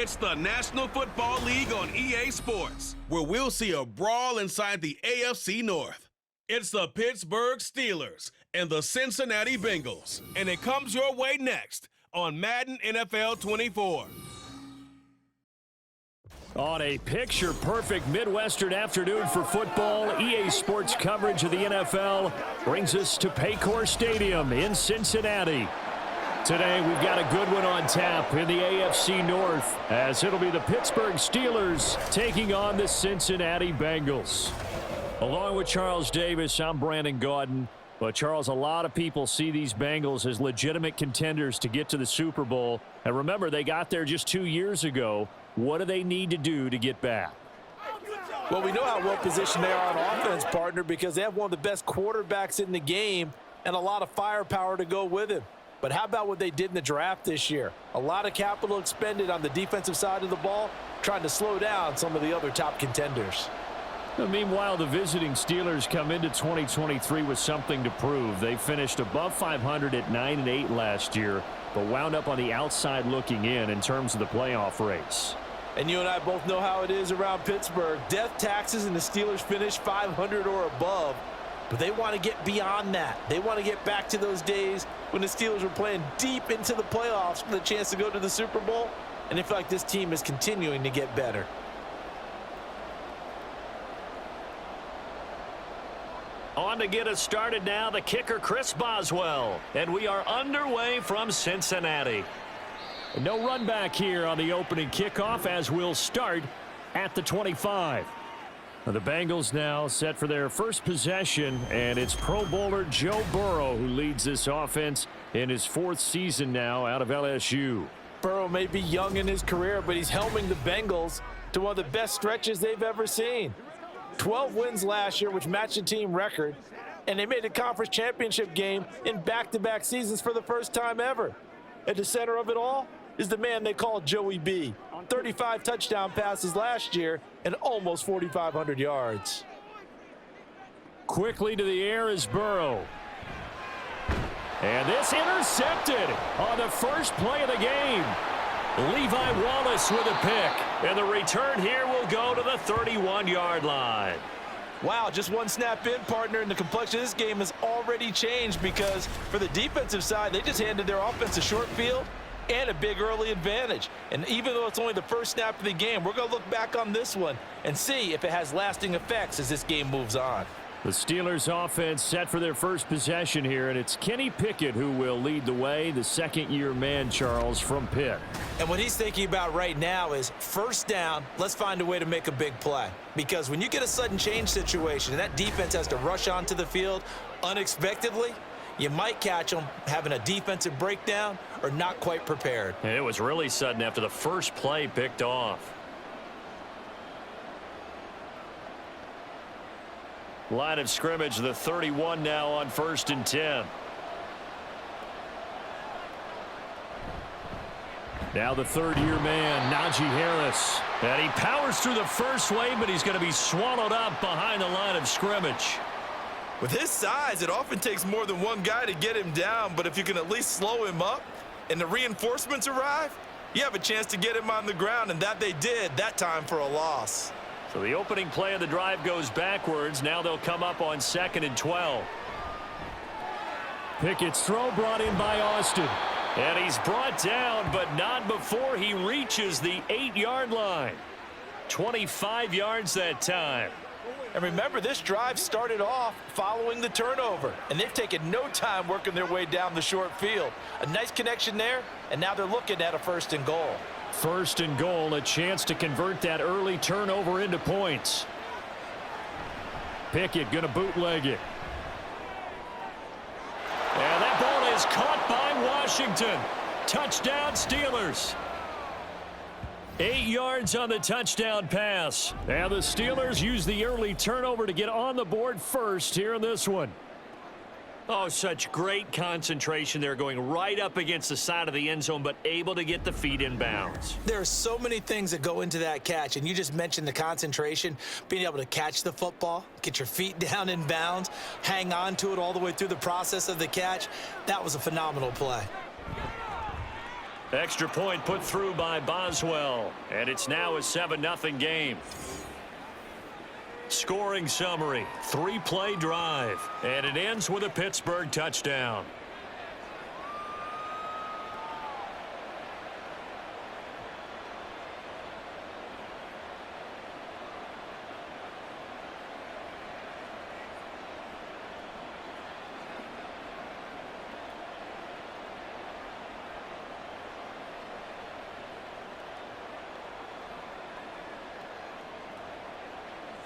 It's the National Football League on EA Sports, where we'll see a brawl inside the AFC North. It's the Pittsburgh Steelers and the Cincinnati Bengals, and it comes your way next on Madden NFL 24. On a picture-perfect Midwestern afternoon for football, EA Sports coverage of the NFL brings us to Paycor Stadium in Cincinnati. Today, we've got a good one on tap in the AFC North, as it'll be the Pittsburgh Steelers taking on the Cincinnati Bengals. Along with Charles Davis, I'm Brandon Gaudin. But, Charles, a lot of people see these Bengals as legitimate contenders to get to the Super Bowl. And remember, they got there just 2 years ago. What do they need to do to get back? Well, we know how well-positioned they are on offense, partner, because they have one of the best quarterbacks in the game and a lot of firepower to go with him. But how about what they did in the draft this year? A lot of capital expended on the defensive side of the ball, trying to slow down some of the other top contenders. Meanwhile, the visiting Steelers come into 2023 with something to prove. They finished above 500 at 9-8 last year, but wound up on the outside looking in terms of the playoff race. And you and I both know how it is around Pittsburgh. Death taxes and the Steelers finish 500 or above. But they want to get beyond that. They want to get back to those days when the Steelers were playing deep into the playoffs for the chance to go to the Super Bowl. And I feel like this team is continuing to get better. On to get us started now, the kicker, Chris Boswell. And we are underway from Cincinnati. No run back here on the opening kickoff, as we'll start at the 25. The Bengals now set for their first possession, and it's Pro Bowler Joe Burrow who leads this offense in his 4th season now out of LSU. Burrow may be young in his career, but he's helming the Bengals to one of the best stretches they've ever seen. 12 wins last year, which matched the team record, and they made a conference championship game in back-to-back seasons for the first time ever. At the center of it all is the man they call Joey B. 35 touchdown passes last year and almost 4,500 yards. Quickly to the air is Burrow. And this intercepted on the first play of the game. Levi Wallace with a pick. And the return here will go to the 31-yard line. Wow, just one snap in, partner, and the complexion of this game has already changed because for the defensive side, they just handed their offense a short field and a big early advantage. And even though it's only the first snap of the game, we're going to look back on this one and see if it has lasting effects as this game moves on. The Steelers offense set for their first possession here, and it's Kenny Pickett who will lead the way, the second-year man, Charles, from Pitt. And what he's thinking about right now is first down, let's find a way to make a big play. Because when you get a sudden change situation and that defense has to rush onto the field unexpectedly, you might catch them having a defensive breakdown or not quite prepared. It was really sudden after the first play picked off. Line of scrimmage, the 31 now on 1st and 10. Now the third-year man, Najee Harris. And he powers through the first wave, but he's going to be swallowed up behind the line of scrimmage. With his size, it often takes more than one guy to get him down, but if you can at least slow him up and the reinforcements arrive, you have a chance to get him on the ground, and that they did that time for a loss. So the opening play of the drive goes backwards. Now they'll come up on 2nd and 12. Pickett's throw brought in by Austin. And he's brought down, but not before he reaches the 8-yard line. 25 yards that time. And remember, this drive started off following the turnover, and they've taken no time working their way down the short field. A nice connection there, and now they're looking at a 1st and goal. 1st and goal, a chance to convert that early turnover into points. Pickett going to bootleg it. And that ball is caught by Washington. Touchdown, Steelers. 8 yards on the touchdown pass. And the Steelers use the early turnover to get on the board first here in this one. Oh, such great concentration there, going right up against the side of the end zone, but able to get the feet in bounds. There are so many things that go into that catch, and you just mentioned the concentration, being able to catch the football, get your feet down in bounds, hang on to it all the way through the process of the catch. That was a phenomenal play. Extra point put through by Boswell, and it's now a 7-0 game. Scoring summary, 3-play drive, and it ends with a Pittsburgh touchdown.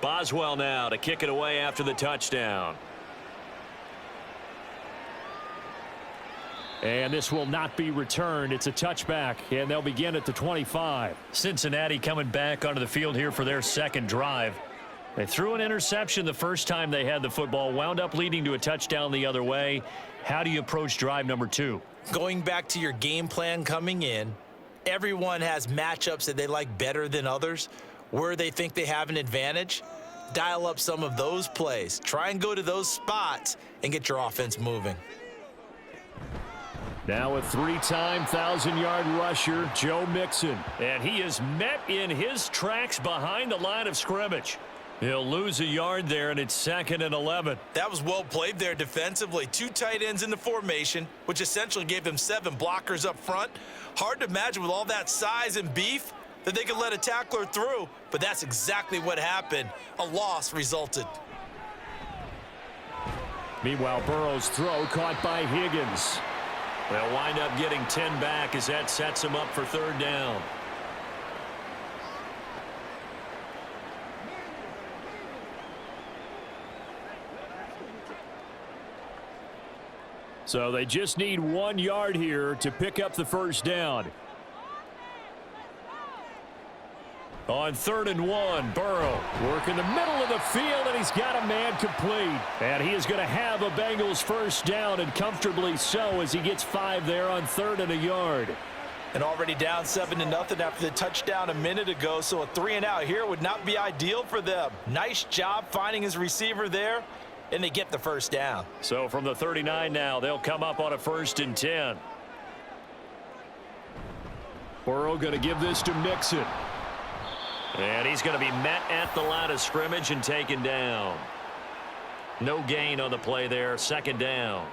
Boswell now to kick it away after the touchdown. And this will not be returned. It's a touchback, and they'll begin at the 25. Cincinnati coming back onto the field here for their second drive. They threw an interception the first time they had the football, wound up leading to a touchdown the other way. How do you approach drive number 2? Going back to your game plan coming in, everyone has matchups that they like better than others, where they think they have an advantage. Dial up some of those plays. Try and go to those spots and get your offense moving. Now a 3-time 1,000-yard rusher, Joe Mixon. And he is met in his tracks behind the line of scrimmage. He'll lose a yard there, and it's 2nd and 11. That was well played there defensively. 2 tight ends in the formation, which essentially gave them 7 blockers up front. Hard to imagine with all that size and beef that they could let a tackler through, but that's exactly what happened. A loss resulted. Meanwhile, Burrow's throw caught by Higgins. They'll wind up getting 10 back as that sets them up for 3rd down. So they just need 1 yard here to pick up the first down. On 3rd and 1, Burrow work in the middle of the field, and he's got a man complete. And he is going to have a Bengals first down, and comfortably so, as he gets 5 there on 3rd and a yard. And already down 7-0 after the touchdown a minute ago, so a 3-and-out here would not be ideal for them. Nice job finding his receiver there, and they get the first down. So from the 39 now, they'll come up on a 1st and 10. Burrow going to give this to Mixon. And he's going to be met at the line of scrimmage and taken down. No gain on the play there, 2nd down.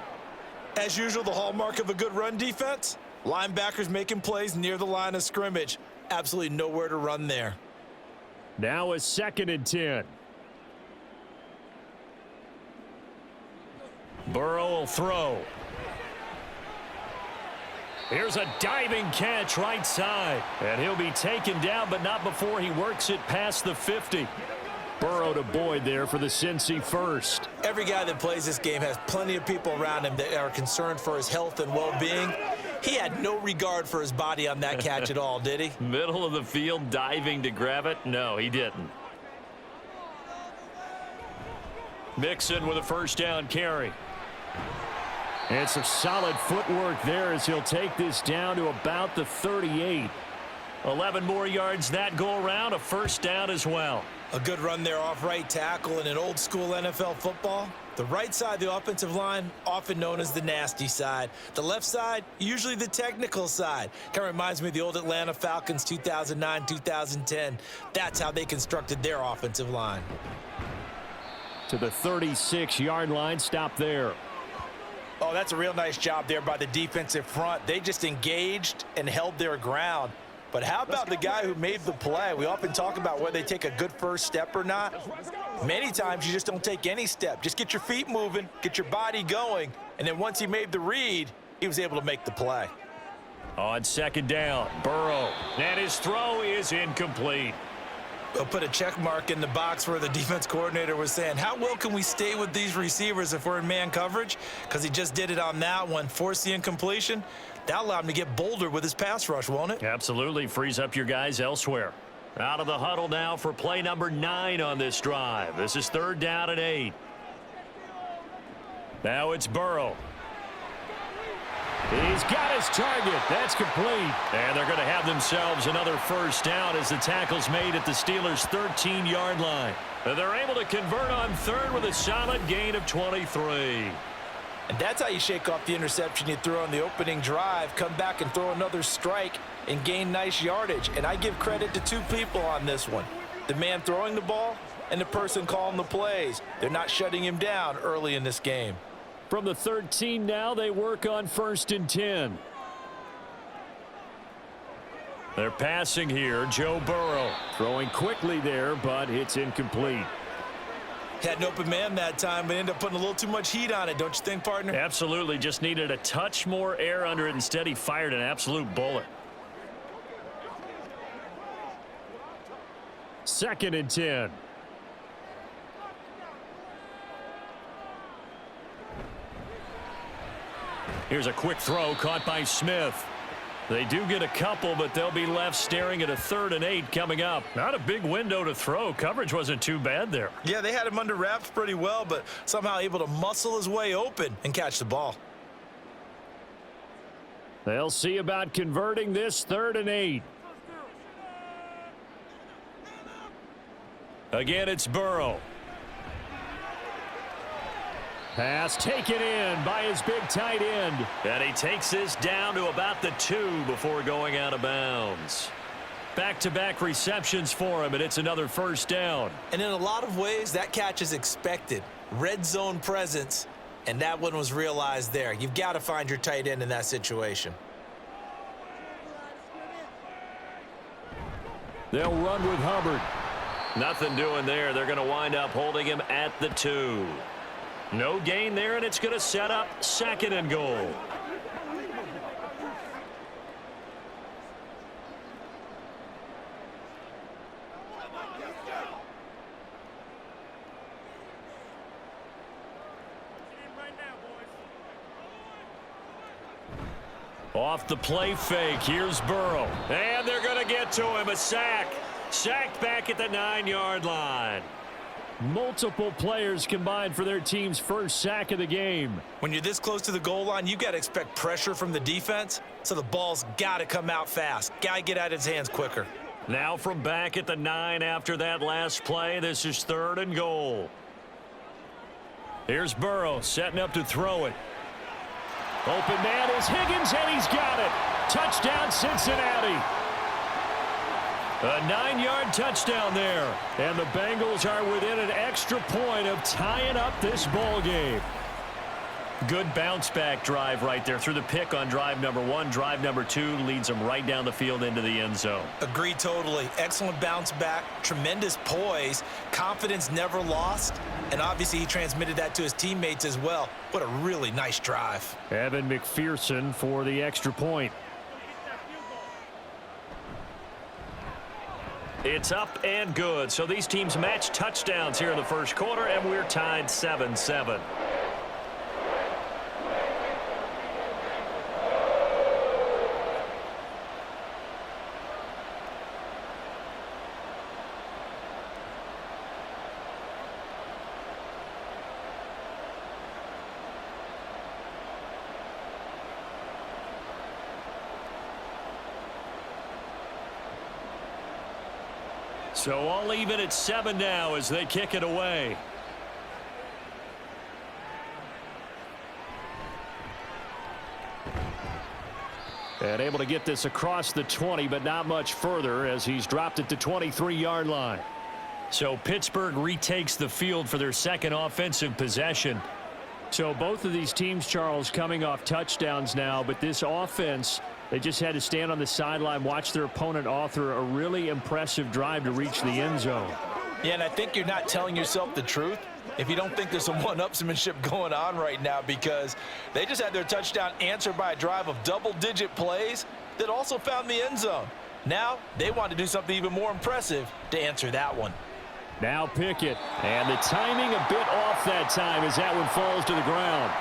As usual, the hallmark of a good run defense, linebackers making plays near the line of scrimmage. Absolutely nowhere to run there. Now a 2nd and 10. Burrow will throw. Here's a diving catch right side. And he'll be taken down, but not before he works it past the 50. Burrow to Boyd there for the Cincy first. Every guy that plays this game has plenty of people around him that are concerned for his health and well-being. He had no regard for his body on that catch at all, did he? Middle of the field, diving to grab it? No, he didn't. Mixon with a first down carry. And some solid footwork there as he'll take this down to about the 38. 11 more yards that go around, a first down as well. A good run there off right tackle in an old school NFL football. The right side of the offensive line, often known as the nasty side. The left side, usually the technical side. Kind of reminds me of the old Atlanta Falcons 2009, 2010. That's how they constructed their offensive line. To the 36-yard line, stop there. Oh, that's a real nice job there by the defensive front. They just engaged and held their ground. But how about the guy who made the play? We often talk about whether they take a good first step or not. Many times you just don't take any step. Just get your feet moving, get your body going, and then once he made the read, he was able to make the play. On 2nd down, Burrow. And his throw is incomplete. They'll put a check mark in the box where the defense coordinator was saying, how well can we stay with these receivers if we're in man coverage? Because he just did it on that one, forced the incompletion. That allowed him to get bolder with his pass rush, won't it? Absolutely. Frees up your guys elsewhere. Out of the huddle now for play number 9 on this drive. This is 3rd down and 8. Now it's Burrow. He's got his target. That's complete. And they're going to have themselves another first down as the tackle's made at the Steelers' 13-yard line. And they're able to convert on 3rd with a solid gain of 23. And that's how you shake off the interception you threw on the opening drive, come back and throw another strike and gain nice yardage. And I give credit to two people on this one, the man throwing the ball and the person calling the plays. They're not shutting him down early in this game. From the 13 now, they work on 1st and 10. They're passing here. Joe Burrow throwing quickly there, but it's incomplete. Had an open man that time, but ended up putting a little too much heat on it, don't you think, partner? Absolutely. Just needed a touch more air under it. Instead, he fired an absolute bullet. 2nd and 10. Here's a quick throw caught by Smith. They do get a couple, but they'll be left staring at a 3rd and 8 coming up. Not a big window to throw. Coverage wasn't too bad there. Yeah, they had him under wraps pretty well, but somehow able to muscle his way open and catch the ball. They'll see about converting this 3rd and 8. Again, it's Burrow. Pass taken in by his big tight end. And he takes this down to about the 2 before going out of bounds. Back-to-back receptions for him, and it's another 1st down. And in a lot of ways, that catch is expected. Red zone presence, and that one was realized there. You've got to find your tight end in that situation. They'll run with Hubbard. Nothing doing there. They're going to wind up holding him at the 2. No gain there, and it's going to set up 2nd and goal. Off the play fake, here's Burrow. And they're going to get to him, a sack. Sacked back at the 9-yard line. Multiple players combined for their team's 1st sack of the game. When you're this close to the goal line, you got to expect pressure from the defense, so the ball's got to come out fast. Got to get out of his hands quicker. Now from back at the 9 after that last play, this is 3rd and goal. Here's Burrow setting up to throw it. Open man is Higgins, and he's got it. Touchdown, Cincinnati. A 9-yard touchdown there. And the Bengals are within an extra point of tying up this ball game. Good bounce-back drive right there. Through the pick on drive number 1. Drive number 2 leads them right down the field into the end zone. Agree totally. Excellent bounce back. Tremendous poise. Confidence never lost. And obviously he transmitted that to his teammates as well. What a really nice drive. Evan McPherson for the extra point. It's up and good. So these teams match touchdowns here in the 1st quarter, and we're tied 7-7. So all even at 7 now as they kick it away. And able to get this across the 20, but not much further as he's dropped it to 23-yard line. So Pittsburgh retakes the field for their 2nd offensive possession. So both of these teams, Charles, coming off touchdowns now, but this offense, they just had to stand on the sideline, watch their opponent author a really impressive drive to reach the end zone. Yeah, and I think you're not telling yourself the truth if you don't think there's some one-upsmanship going on right now, because they just had their touchdown answered by a drive of double-digit plays that also found the end zone. Now they want to do something even more impressive to answer that one. Now Pickett, and the timing a bit off that time as that one falls to the ground.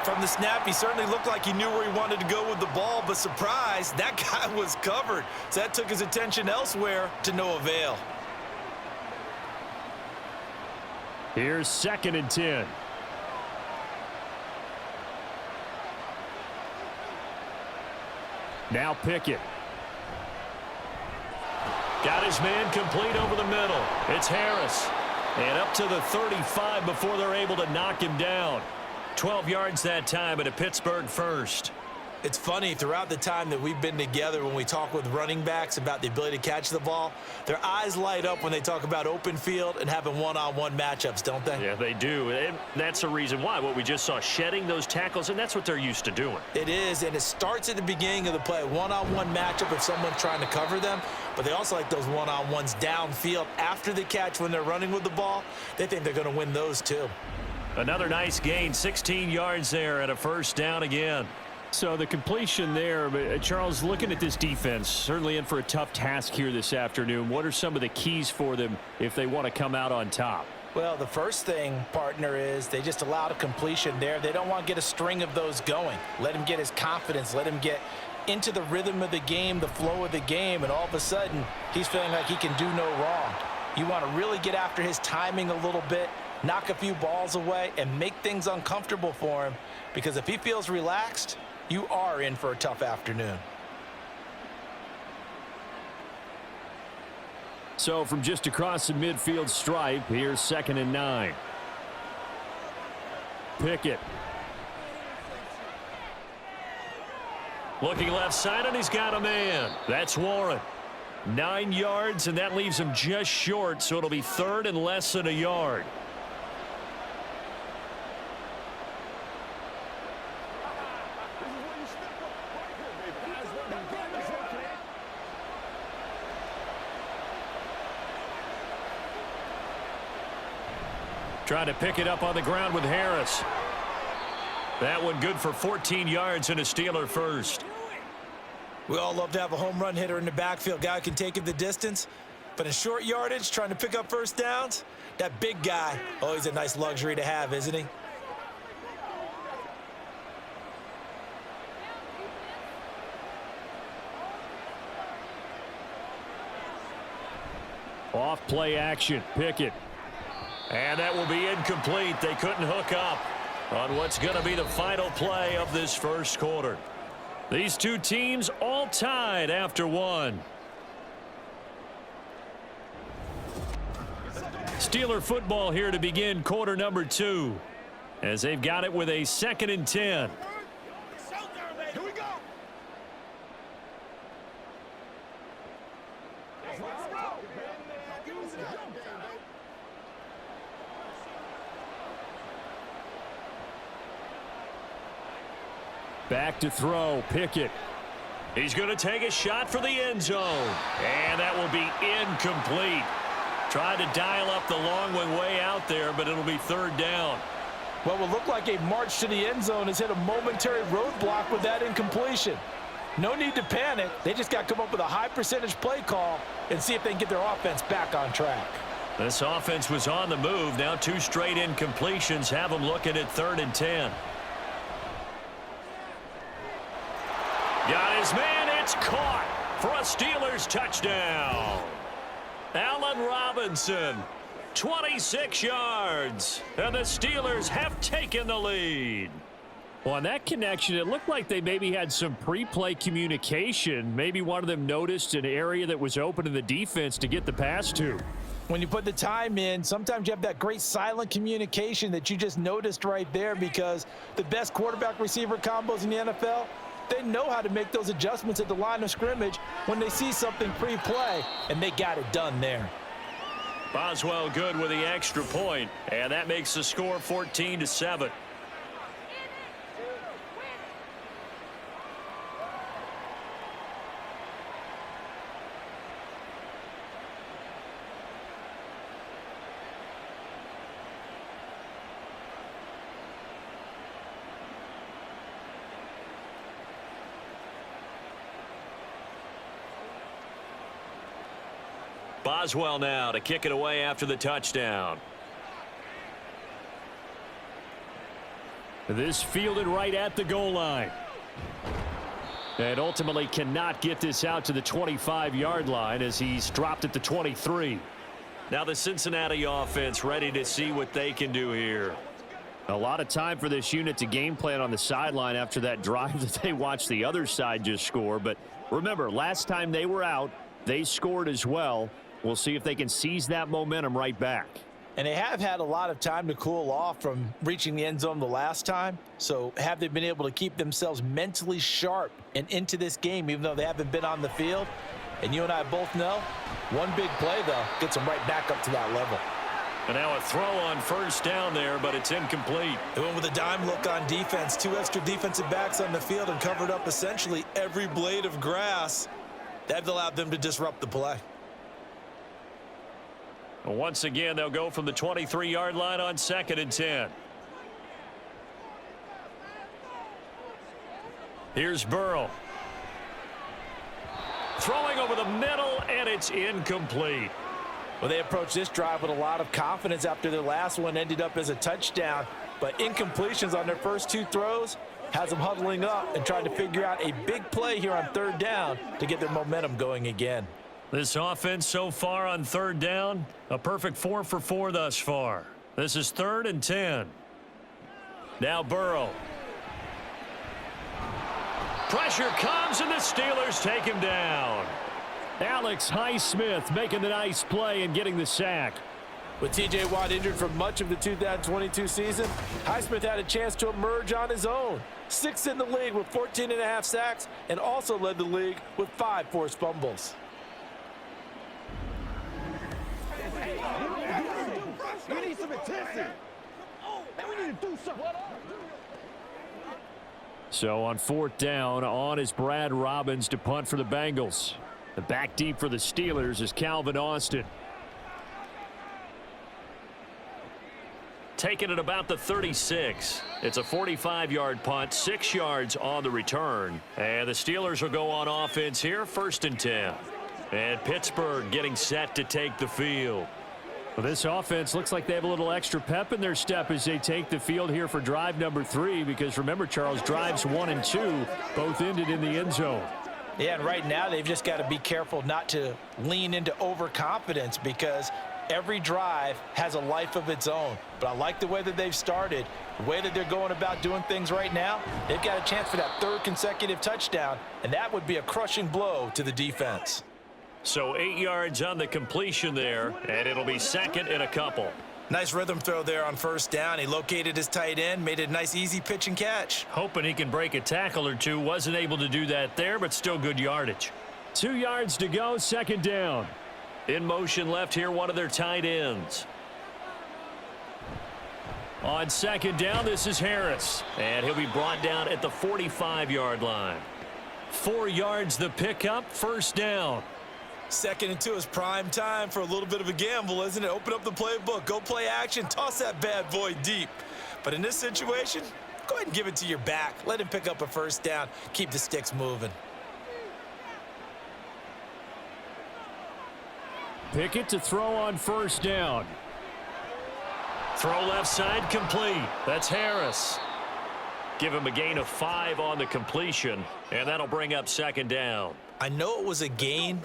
From the snap, he certainly looked like he knew where he wanted to go with the ball, but surprise, that guy was covered. So that took his attention elsewhere to no avail. Here's 2nd and 10. Now Pickett. Got his man complete over the middle. It's Harris. And up to the 35 before they're able to knock him down. 12 yards that time at a Pittsburgh first. It's funny, throughout the time that we've been together, when we talk with running backs about the ability to catch the ball, their eyes light up when they talk about open field and having one-on-one matchups, don't they? Yeah, they do. And that's the reason why. What we just saw, shedding those tackles, and that's what they're used to doing. It is, and it starts at the beginning of the play. One-on-one matchup if someone's trying to cover them, but they also like those one-on-ones downfield after the catch when they're running with the ball. They think they're going to win those too. Another nice gain, 16 yards there and a first down again. So the completion there, but Charles, looking at this defense, certainly in for a tough task here this afternoon. What are some of the keys for them if they want to come out on top? Well, the first thing, partner, is they just allowed a completion there. They don't want to get a string of those going. Let him get his confidence. Let him get into the rhythm of the game, the flow of the game, and all of a sudden, he's feeling like he can do no wrong. You want to really get after his timing a little bit, knock a few balls away, and make things uncomfortable for him, because if he feels relaxed, you are in for a tough afternoon. So from just across the midfield stripe, here's 2nd and 9. Pickett. Looking left side, and he's got a man. That's Warren. 9 yards, and that leaves him just short, so it'll be 3rd and less than a yard. Trying to pick it up on the ground with Harris. That one good for 14 yards and a Steeler first. We all love to have a home run hitter in the backfield. Guy who can take it the distance. But in short yardage, trying to pick up first downs, that big guy, oh, he's a nice luxury to have, isn't he? Off play action, Pickett. And that will be incomplete. They couldn't hook up on what's going to be the final play of this first quarter. These two teams all tied after one. Steeler football here to begin quarter number 2, as they've got it with a 2nd and 10. Here we go. Back to throw, Pickett. He's going to take a shot for the end zone. And that will be incomplete. Tried to dial up the long one way out there, but it'll be 3rd down. What will look like a march to the end zone has hit a momentary roadblock with that incompletion. No need to panic. They just got to come up with a high percentage play call and see if they can get their offense back on track. This offense was on the move. Now 2 straight incompletions have them looking at 3rd and 10. Got his man. It's caught for a Steelers touchdown. Allen Robinson, 26 yards, and the Steelers have taken the lead. Well, on that connection, it looked like they maybe had some pre-play communication. Maybe one of them noticed an area that was open in the defense to get the pass to. When you put the time in, sometimes you have that great silent communication that you just noticed right there, because the best quarterback-receiver combos in the NFL, they know how to make those adjustments at the line of scrimmage when they see something pre-play, and they got it done there. Boswell good with the extra point, and that makes the score 14-7. Boswell now to kick it away after the touchdown. This fielded right at the goal line. And ultimately cannot get this out to the 25-yard line as he's dropped at the 23. Now the Cincinnati offense ready to see what they can do here. A lot of time for this unit to game plan on the sideline after that drive that they watched the other side just score. But remember, last time they were out, they scored as well. We'll see if they can seize that momentum right back. And they have had a lot of time to cool off from reaching the end zone the last time. So have they been able to keep themselves mentally sharp and into this game, even though they haven't been on the field? And you and I both know, one big play, though, gets them right back up to that level. And now a throw on first down there, but it's incomplete. They went with a dime look on defense. 2 extra defensive backs on the field and covered up essentially every blade of grass. That allowed them to disrupt the play. Once again, they'll go from the 23-yard line on 2nd and 10. Here's Burrow. Throwing over the middle, and it's incomplete. Well, they approached this drive with a lot of confidence after their last one ended up as a touchdown. But incompletions on their first 2 throws has them huddling up and trying to figure out a big play here on 3rd down to get their momentum going again. This offense so far on 3rd down, a perfect 4 for 4 thus far. This is 3rd and 10. Now Burrow. Pressure comes, and the Steelers take him down. Alex Highsmith making the nice play and getting the sack. With T.J. Watt injured for much of the 2022 season, Highsmith had a chance to emerge on his own. 6th in the league with 14.5 sacks and also led the league with 5 forced fumbles. We need some attention. Man, we need to do something. So on 4th down, on is Brad Robbins to punt for the Bengals. The back deep for the Steelers is Calvin Austin. Taking it about the 36. It's a 45-yard punt, 6 yards on the return. And the Steelers will go on offense here, 1st and 10. And Pittsburgh getting set to take the field. Well, this offense looks like they have a little extra pep in their step as they take the field here for drive number 3, because remember, Charles, drives 1 and 2 both ended in the end zone. Yeah, and right now they've just got to be careful not to lean into overconfidence, because every drive has a life of its own. But I like the way that they've started, the way that they're going about doing things right now. They've got a chance for that 3rd consecutive touchdown, and that would be a crushing blow to the defense. So 8 yards on the completion there, and it'll be 2nd and a couple. Nice rhythm throw there on 1st down. He located his tight end, made it a nice easy pitch and catch. Hoping he can break a tackle or two. Wasn't able to do that there, but still good yardage. 2 yards to go, 2nd down. In motion left here, one of their tight ends. On 2nd down, this is Harris. And he'll be brought down at the 45-yard line. 4 yards the pickup, 1st down. 2nd and 2 is prime time for a little bit of a gamble, isn't it? Open up the playbook, go play action, toss that bad boy deep. But in this situation, go ahead and give it to your back. Let him pick up a 1st down. Keep the sticks moving. Pickett to throw on 1st down. Throw left side complete. That's Harris. Give him a gain of 5 on the completion, and that'll bring up 2nd down. I know it was a gain,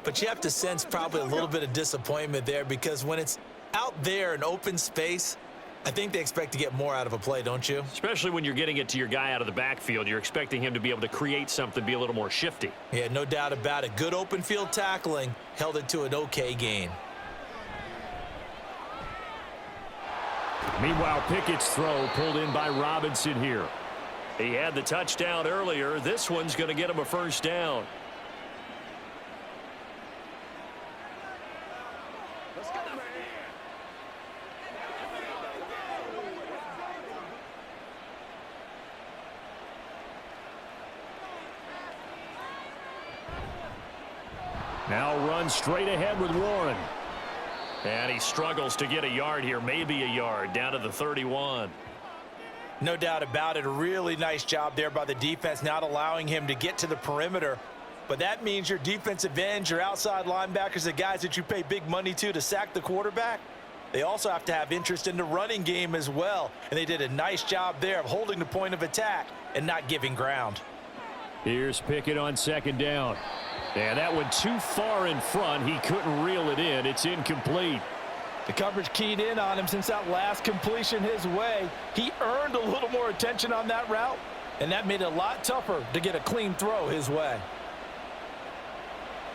but you have to sense probably a little bit of disappointment there, because when it's out there in open space, I think they expect to get more out of a play, don't you? Especially when you're getting it to your guy out of the backfield. You're expecting him to be able to create something, be a little more shifty. Yeah, no doubt about it. Good open field tackling held it to an okay gain. Meanwhile, Pickett's throw pulled in by Robinson here. He had the touchdown earlier. This one's going to get him a 1st down. Now run straight ahead with Warren. And he struggles to get a yard here, maybe a yard, down to the 31. No doubt about it. A really nice job there by the defense, not allowing him to get to the perimeter. But that means your defensive ends, your outside linebackers, the guys that you pay big money to sack the quarterback, they also have to have interest in the running game as well. And they did a nice job there of holding the point of attack and not giving ground. Here's Pickett on 2nd down. And that one too far in front. He couldn't reel it in. It's incomplete. The coverage keyed in on him since that last completion his way. He earned a little more attention on that route, and that made it a lot tougher to get a clean throw his way.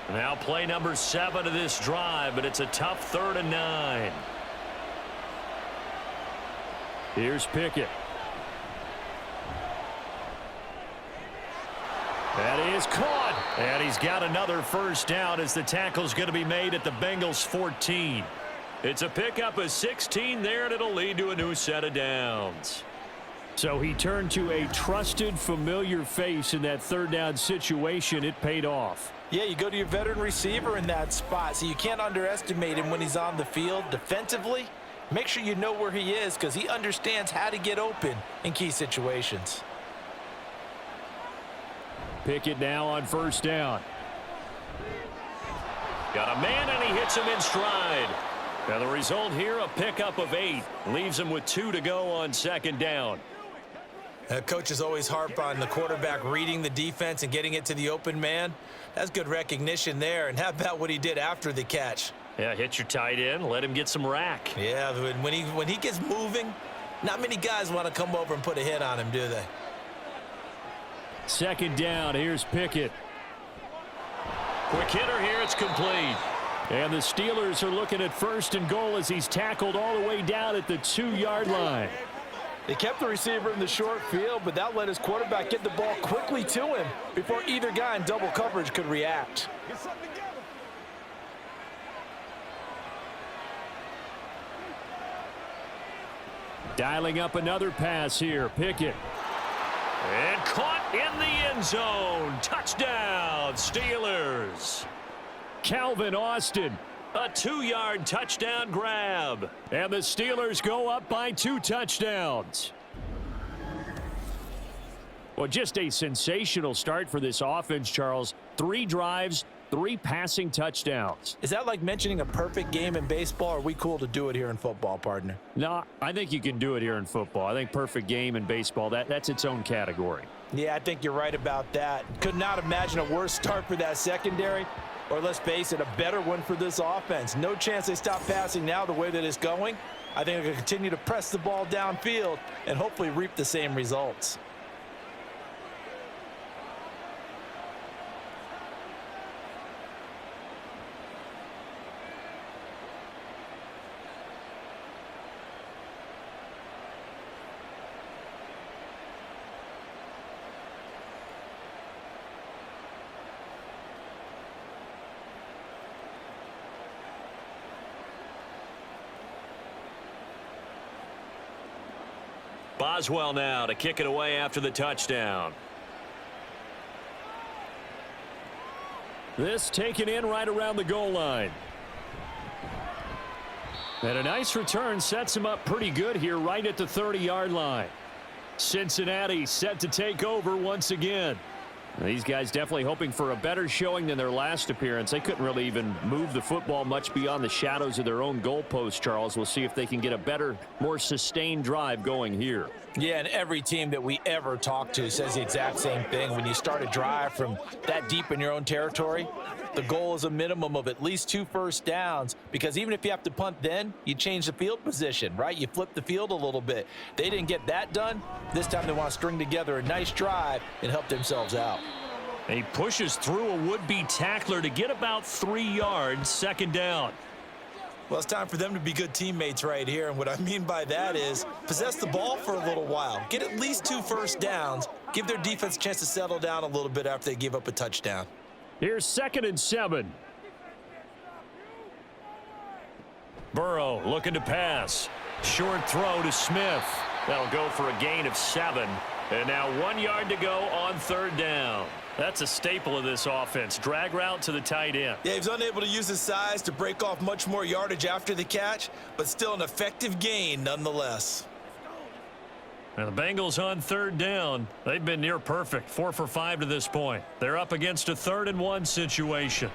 Now play number 7 of this drive, but it's a tough 3rd and 9. Here's Pickett. That is caught. And he's got another first down as the tackle's going to be made at the Bengals 14. It's a pickup of 16 there, and it'll lead to a new set of downs. So he turned to a trusted, familiar face in that third down situation. It paid off. Yeah, you go to your veteran receiver in that spot, so you can't underestimate him when he's on the field defensively. Make sure you know where he is because he understands how to get open in key situations. Pickett now on first down. Got a man, and he hits him in stride. Now the result here, a pickup of 8. Leaves him with 2 to go on second down. Coaches always harp on the quarterback reading the defense and getting it to the open man. That's good recognition there. And how about what he did after the catch? Yeah, hit your tight end, let him get some rack. Yeah, when he gets moving, not many guys want to come over and put a hit on him, do they? Second down, here's Pickett. Quick hitter here, it's complete. And the Steelers are looking at first and goal as he's tackled all the way down at the 2-yard line. They kept the receiver in the short field, but that let his quarterback get the ball quickly to him before either guy in double coverage could react. Dialing up another pass here, Pickett. And caught in the end zone. Touchdown, Steelers. Calvin Austin. A 2-yard touchdown grab. And the Steelers go up by 2 touchdowns. Well, just a sensational start for this offense, Charles. 3 drives, 3 passing touchdowns. Is that like mentioning a perfect game in baseball, or are we cool to do it here in football, partner? No, I think you can do it here in football. I think perfect game in baseball, that's its own category. Yeah, I think you're right about that. Could not imagine a worse start for that secondary, or let's face it, a better one for this offense. No chance they stop passing now the way that it's going. I think they'll continue to press the ball downfield and hopefully reap the same results. Boswell now to kick it away after the touchdown. This taken in right around the goal line. And a nice return sets him up pretty good here right at the 30-yard line. Cincinnati set to take over once again. These guys definitely hoping for a better showing than their last appearance. They couldn't really even move the football much beyond the shadows of their own goalpost, Charles. We'll see if they can get a better, more sustained drive going here. Yeah, and every team that we ever talk to says the exact same thing. When you start a drive from that deep in your own territory, the goal is a minimum of at least 2 first downs, because even if you have to punt then, you change the field position, right? You flip the field a little bit. They didn't get that done. This time they want to string together a nice drive and help themselves out. And he pushes through a would-be tackler to get about 3 yards, second down. Well, it's time for them to be good teammates right here, and what I mean by that is possess the ball for a little while. Get at least 2 first downs. Give their defense a chance to settle down a little bit after they give up a touchdown. Here's 2nd and 7. Burrow looking to pass. Short throw to Smith. That'll go for a gain of 7. And now 1 yard to go on third down. That's a staple of this offense. Drag route to the tight end. Yeah, he was unable to use his size to break off much more yardage after the catch, but still an effective gain nonetheless. Now the Bengals on third down. They've been near perfect. 4 for 5 to this point. They're up against a 3rd and 1 situation.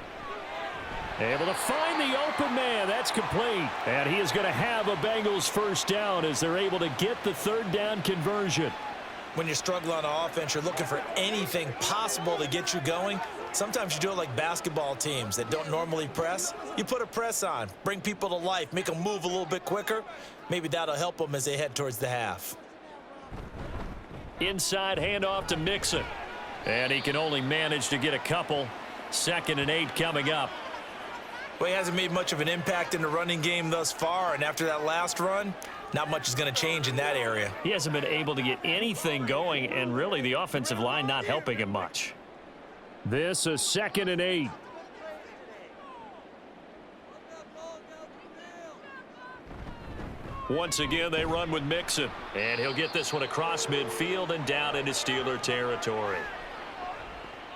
Able to find the open man. That's complete. And he is going to have a Bengals first down as they're able to get the 3rd down conversion. When you're struggling on offense, you're looking for anything possible to get you going. Sometimes you do it like basketball teams that don't normally press. You put a press on, bring people to life, make them move a little bit quicker. Maybe that'll help them as they head towards the half. Inside handoff to Mixon. And he can only manage to get a couple. 2nd and 8 coming up. Well, he hasn't made much of an impact in the running game thus far, and after that last run, not much is going to change in that area. He hasn't been able to get anything going, and really the offensive line not helping him much. This is 2nd and 8. Once again, they run with Mixon, and he'll get this one across midfield and down into Steeler territory.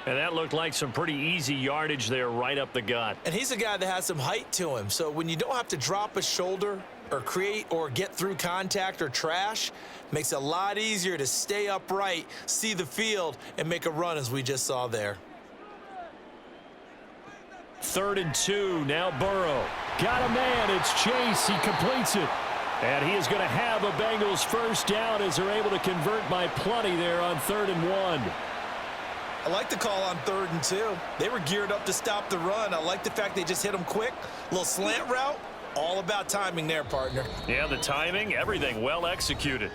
And that looked like some pretty easy yardage there right up the gut. And he's a guy that has some height to him, so when you don't have to drop a shoulder or create or get through contact or trash, makes it a lot easier to stay upright, see the field, and make a run as we just saw there. 3rd and 2, now Burrow. Got a man, it's Chase, he completes it. And he is going to have a Bengals first down as they're able to convert by plenty there on 3rd and 1. I like the call on 3rd and 2. They were geared up to stop the run. I like the fact they just hit them quick. Little slant route. All about timing there, partner. Yeah, the timing, everything well executed.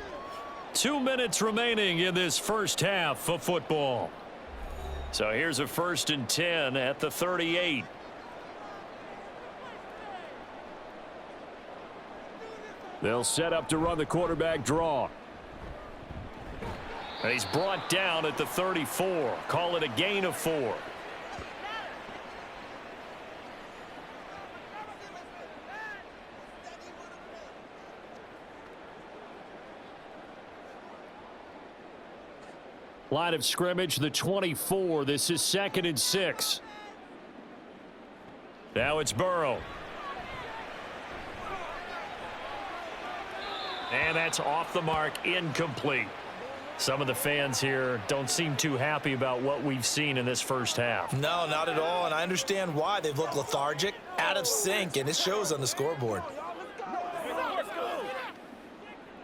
2 minutes remaining in this first half of football. So here's a 1st and 10 at the 38. They'll set up to run the quarterback draw. And he's brought down at the 34. Call it a gain of 4. Line of scrimmage, the 24. This is 2nd and 6. Now it's Burrow. And that's off the mark, incomplete. Some of the fans here don't seem too happy about what we've seen in this first half. No, not at all, and I understand why. They've looked lethargic, out of sync, and it shows on the scoreboard.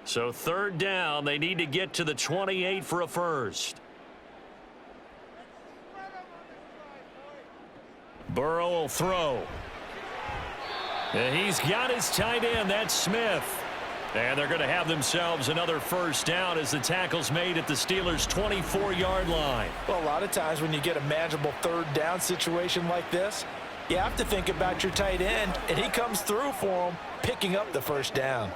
So 3rd down, they need to get to the 28 for a first. Burrow will throw. And he's got his tight end, that's Smith. And they're going to have themselves another first down as the tackle's made at the Steelers' 24-yard line. Well, a lot of times when you get a manageable 3rd down situation like this, you have to think about your tight end, and he comes through for him, picking up the first down.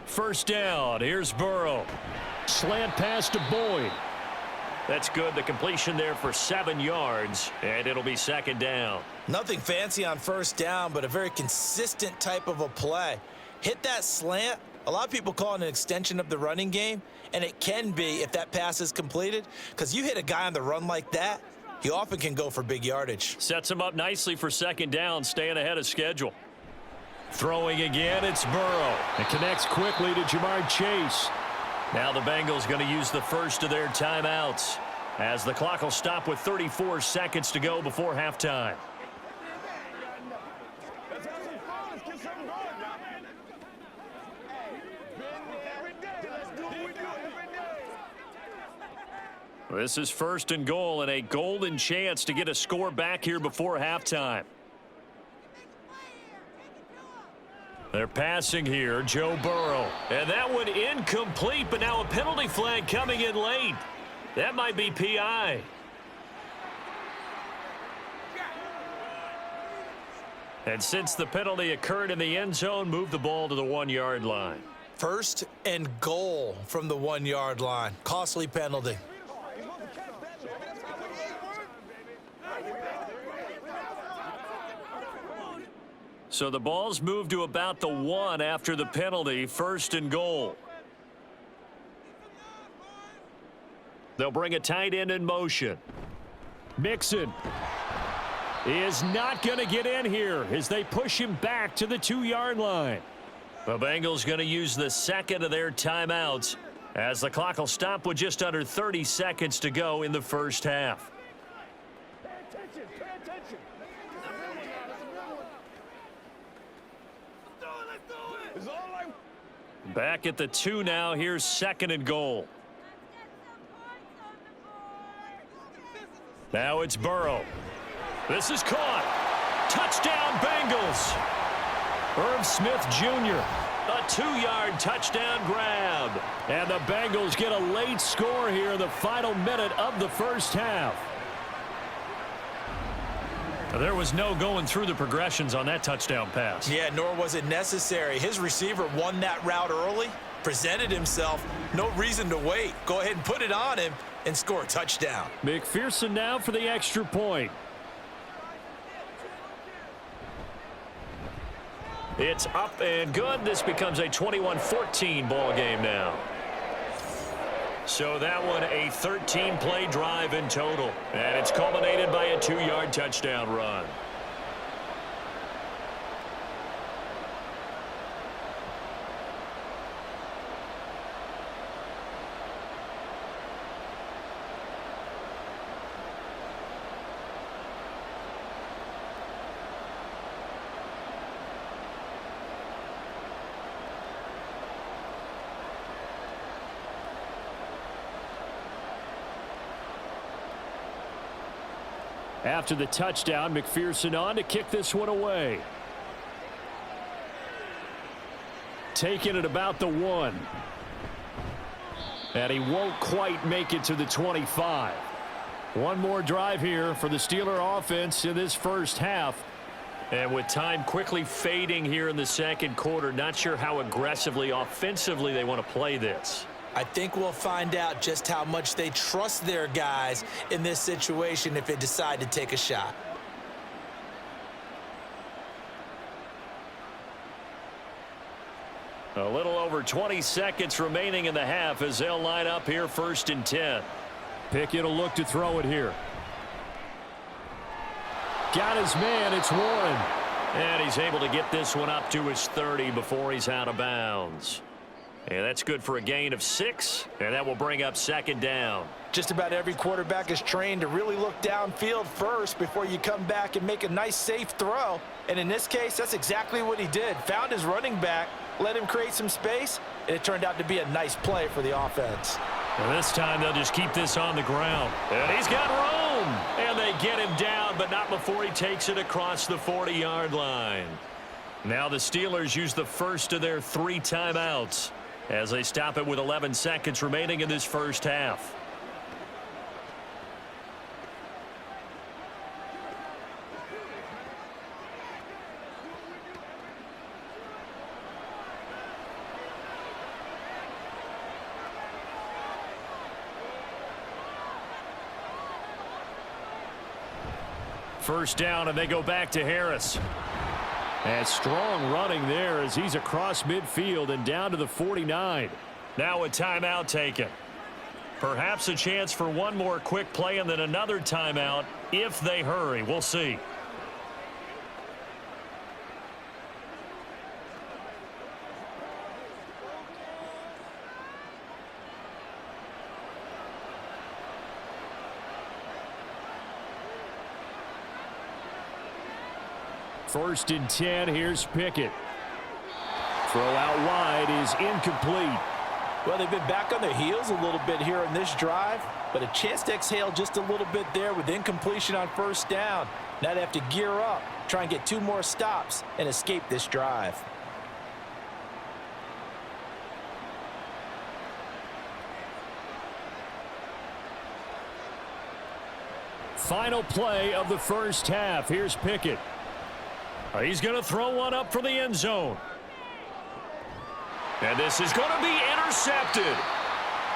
First down, here's Burrow. Slant pass to Boyd. That's good. The completion there for 7 yards, and it'll be 2nd down. Nothing fancy on 1st down, but a very consistent type of a play. Hit that slant. A lot of people call it an extension of the running game, and it can be if that pass is completed, because you hit a guy on the run like that, he often can go for big yardage. Sets him up nicely for 2nd down, staying ahead of schedule. Throwing again, it's Burrow. It connects quickly to Jamar Chase. Now the Bengals going to use the first of their timeouts as the clock will stop with 34 seconds to go before halftime. This is 1st and goal and a golden chance to get a score back here before halftime. They're passing here, Joe Burrow. And that one incomplete, but now a penalty flag coming in late. That might be PI. And since the penalty occurred in the end zone, move the ball to the 1-yard line. 1st and goal from the 1-yard line. Costly penalty. So the ball's moved to about the 1 after the penalty, 1st and goal. They'll bring a tight end in motion. Mixon is not going to get in here as they push him back to the 2-yard line. The Bengals going to use the 2nd of their timeouts as the clock will stop with just under 30 seconds to go in the first half. Back at the 2 now. Here's 2nd and goal. Now it's Burrow. This is caught. Touchdown Bengals. Irv Smith Jr. A 2-yard touchdown grab. And the Bengals get a late score here in the final minute of the first half. There was no going through the progressions on that touchdown pass. Yeah, nor was it necessary. His receiver won that route early, presented himself. No reason to wait. Go ahead and put it on him and score a touchdown. McPherson now for the extra point. It's up and good. This becomes a 21-14 ball game now. So that one a 13-play drive in total. And it's culminated by a 2-yard touchdown run. After the touchdown, McPherson on to kick this one away. Taking it about the 1. And he won't quite make it to the 25. One more drive here for the Steeler offense in this first half. And with time quickly fading here in the second quarter, not sure how aggressively, offensively they want to play this. I think we'll find out just how much they trust their guys in this situation if they decide to take a shot. A little over 20 seconds remaining in the half as they'll line up here 1st and 10. Pickett will look to throw it here. Got his man. It's Warren. And he's able to get this one up to his 30 before he's out of bounds. And that's good for a gain of 6, and that will bring up 2nd down. Just about every quarterback is trained to really look downfield first before you come back and make a nice, safe throw. And in this case, that's exactly what he did. Found his running back, let him create some space, and it turned out to be a nice play for the offense. And this time they'll just keep this on the ground. And he's got room. And they get him down, but not before he takes it across the 40-yard line. Now the Steelers use the first of their 3 timeouts as they stop it with 11 seconds remaining in this first half. First down, and they go back to Harris. And strong running there as he's across midfield and down to the 49. Now a timeout taken. Perhaps a chance for one more quick play and then another timeout if they hurry. We'll see. First and 10, here's Pickett. Throw out wide is incomplete. Well, they've been back on their heels a little bit here in this drive, but a chance to exhale just a little bit there with incompletion on first down. Now they have to gear up, try and get 2 more stops and escape this drive. Final play of the first half. Here's Pickett. He's going to throw one up for the end zone. And this is going to be intercepted.